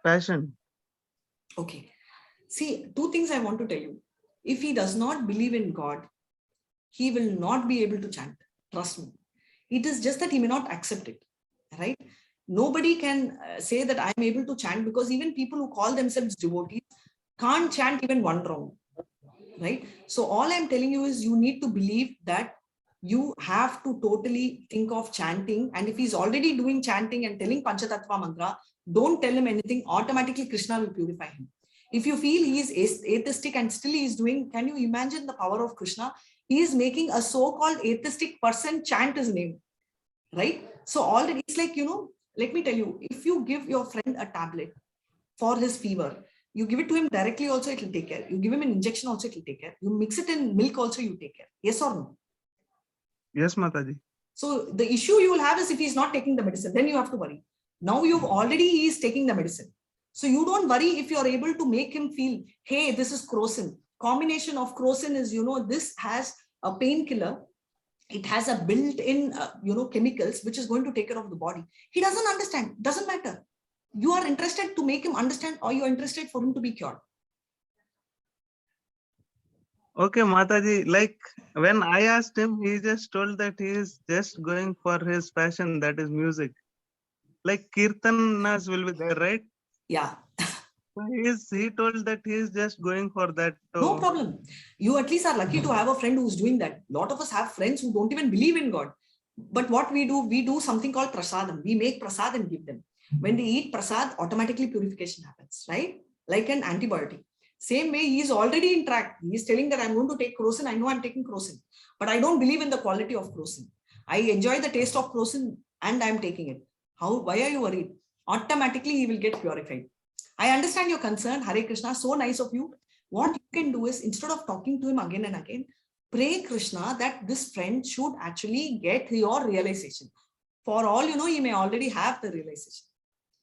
passion. Okay. See, two things I want to tell you. If he does not believe in God, he will not be able to chant. Trust me. It is just that he may not accept it, right? Nobody can say that I'm able to chant, because even people who call themselves devotees can't chant even one round, right? So all I'm telling you is you need to believe that you have to totally think of chanting. And if he's already doing chanting and telling Panchatattva mantra, don't tell him anything. Automatically Krishna will purify him. If you feel he is atheistic and still he is doing, can you imagine the power of Krishna? He is making a so-called atheistic person chant his name, right? So already it's like, let me tell you, if you give your friend a tablet for his fever, you give it to him directly also, it will take care. You give him an injection also, it will take care. You mix it in milk also, you take care. Yes or no? Yes, Mataji. So the issue you will have is if he's not taking the medicine, then you have to worry. Now he is taking the medicine. So you don't worry if you're able to make him feel, hey, this is crocin. Combination of crocin is, this has a painkiller. It has a built-in, chemicals, which is going to take care of the body. He doesn't understand. Doesn't matter. You are interested to make him understand, or you're interested for him to be cured. Okay, Mataji, like when I asked him, he just told that he is just going for his passion, that is music. Like Kirtanas will be there, right? Yeah. So he told that he is just going for that. No problem. You at least are lucky to have a friend who's doing that. A lot of us have friends who don't even believe in God. But what we do something called prasadam. We make prasad and give them. When they eat prasad, automatically purification happens, right? Like an antibiotic. Same way, he is already in track. He is telling that I'm going to take crocin. I know I'm taking crocin, but I don't believe in the quality of crocin. I enjoy the taste of crocin and I'm taking it. Why are you worried? Automatically, he will get purified. I understand your concern, Hare Krishna, so nice of you. What you can do is, instead of talking to him again and again, pray Krishna that this friend should actually get your realization. For all you know, he may already have the realization,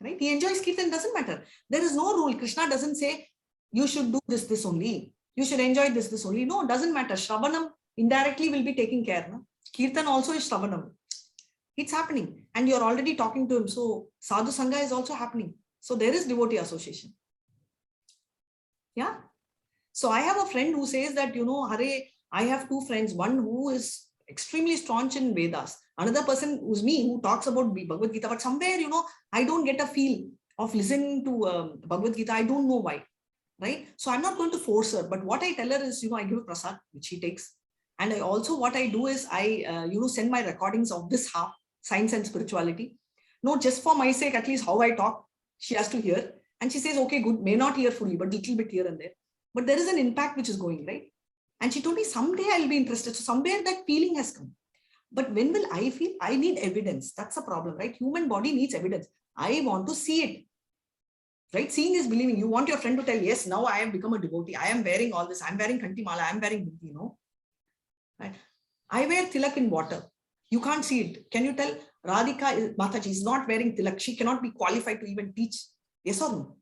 right? He enjoys Kirtan, doesn't matter. There is no rule. Krishna doesn't say, you should do this only. You should enjoy this only. No, doesn't matter. Shravanam indirectly will be taking care. No? Kirtan also is Shravanam. It's happening. And you're already talking to him. So Sadhu Sangha is also happening. So there is devotee association. Yeah. So I have a friend who says that, Hare, I have two friends. One who is extremely staunch in Vedas. Another person who's me, who talks about Bhagavad Gita. But somewhere, I don't get a feel of listening to Bhagavad Gita. I don't know why. Right. So I'm not going to force her. But what I tell her is, I give her prasad, which she takes. And I also, what I do is I, send my recordings of this half, science and spirituality. No, just for my sake, at least how I talk, she has to hear. And she says, okay, good, may not hear fully, but little bit here and there. But there is an impact which is going, right? And she told me someday I'll be interested. So somewhere that feeling has come. But when will I feel? I need evidence. That's the problem, right? Human body needs evidence. I want to see it. Right? Seeing is believing. You want your friend to tell, yes, now I have become a devotee. I am wearing all this. I'm wearing kantimala. I'm wearing binti, Right? I wear tilak in water. You can't see it. Can you tell Radhika Mataji is not wearing tilak? She cannot be qualified to even teach. Yes or no?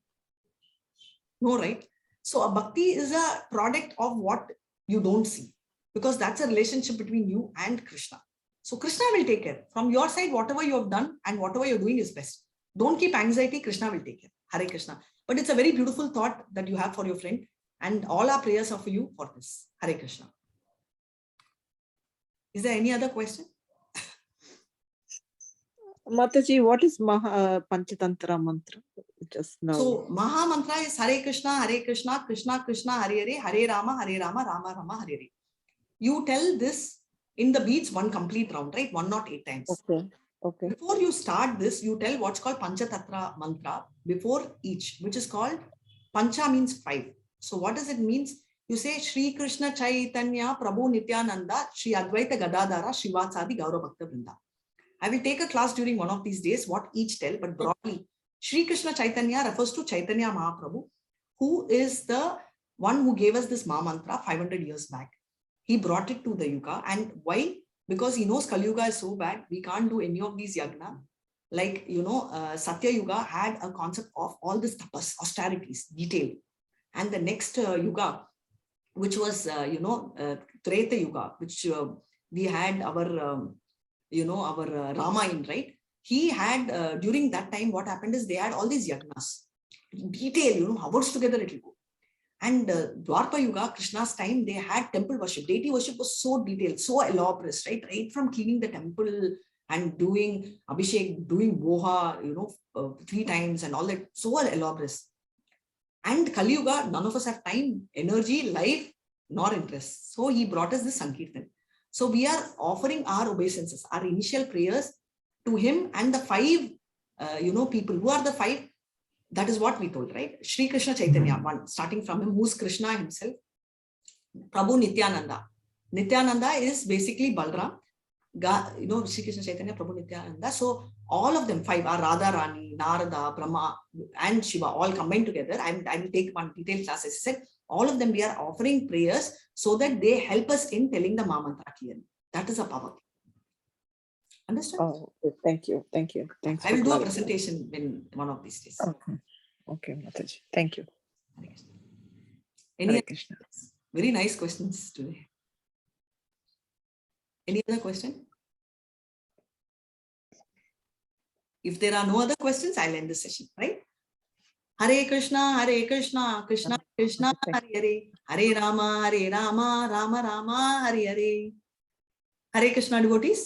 No, right? So a bhakti is a product of what you don't see, because that's a relationship between you and Krishna. So Krishna will take care. From your side, whatever you have done and whatever you're doing is best. Don't keep anxiety. Krishna will take care. Hare Krishna. But it's a very beautiful thought that you have for your friend, and all our prayers are for you for this. Hare Krishna. Is there any other question? Mataji, what is Panchatantra mantra? Just now. So Maha mantra is Hare Krishna, Krishna Krishna, Hare Hare, Hare Rama, Rama Rama, Hare Hare. You tell this in the beats one complete round, right? 108 times. Okay. Okay. Before you start this, you tell what's called Panchatattva mantra before each, which is called Pancha means 5. So what does it mean? You say Shri Krishna Chaitanya Prabhu Nityananda Shri Advaita Gadadhara Srivatsadi Gaura Bhakta Vrinda. I will take a class during one of these days, what each tell, but broadly, Sri Krishna Chaitanya refers to Chaitanya Mahaprabhu, who is the one who gave us this Mahamantra 500 years back. He brought it to the Yuga. And why? Because he knows Kali Yuga is so bad, we can't do any of these yagna. Like, Satya Yuga had a concept of all this tapas, austerities, detail. And the next Yuga, which was, Treta Yuga, which we had our, our Rama in, right? He had, during that time, what happened is they had all these yagnas. Detail, hours together it will go. And Dwarpa Yuga, Krishna's time, they had temple worship. Deity worship was so detailed, so elaborate, right? Right from cleaning the temple and doing Abhishek, doing Boha, 3 times and all that, so elaborate. And Kali Yuga, none of us have time, energy, life, nor interest. So he brought us this Sankirtan. So we are offering our obeisances, our initial prayers to him and the 5, people. Who are the 5? That is what we told, right? Sri Krishna Chaitanya, one, starting from him, who's Krishna himself. Prabhu Nityananda. Nityananda is basically Balram. Sri Krishna Chaitanya, Prabhu Nityananda. So all of them 5 are Radha Rani, Narada, Brahma, and Shiva, all combined together. I will take one detailed class, as I said. All of them, we are offering prayers so that they help us in telling the Mahamantra clearly. That is a power. Understand? Oh, thank you. Thank you. Thanks. I will do a presentation in one of these days. Okay. Okay, Mataji. Thank you. Any Hare Krishna. very nice questions today. Any other question? If there are no other questions, I'll end the session, right? Hare Krishna, Krishna Krishna, Hare Hare, Hare Rama, Rama Rama, Hare Hare. Hare Krishna devotees.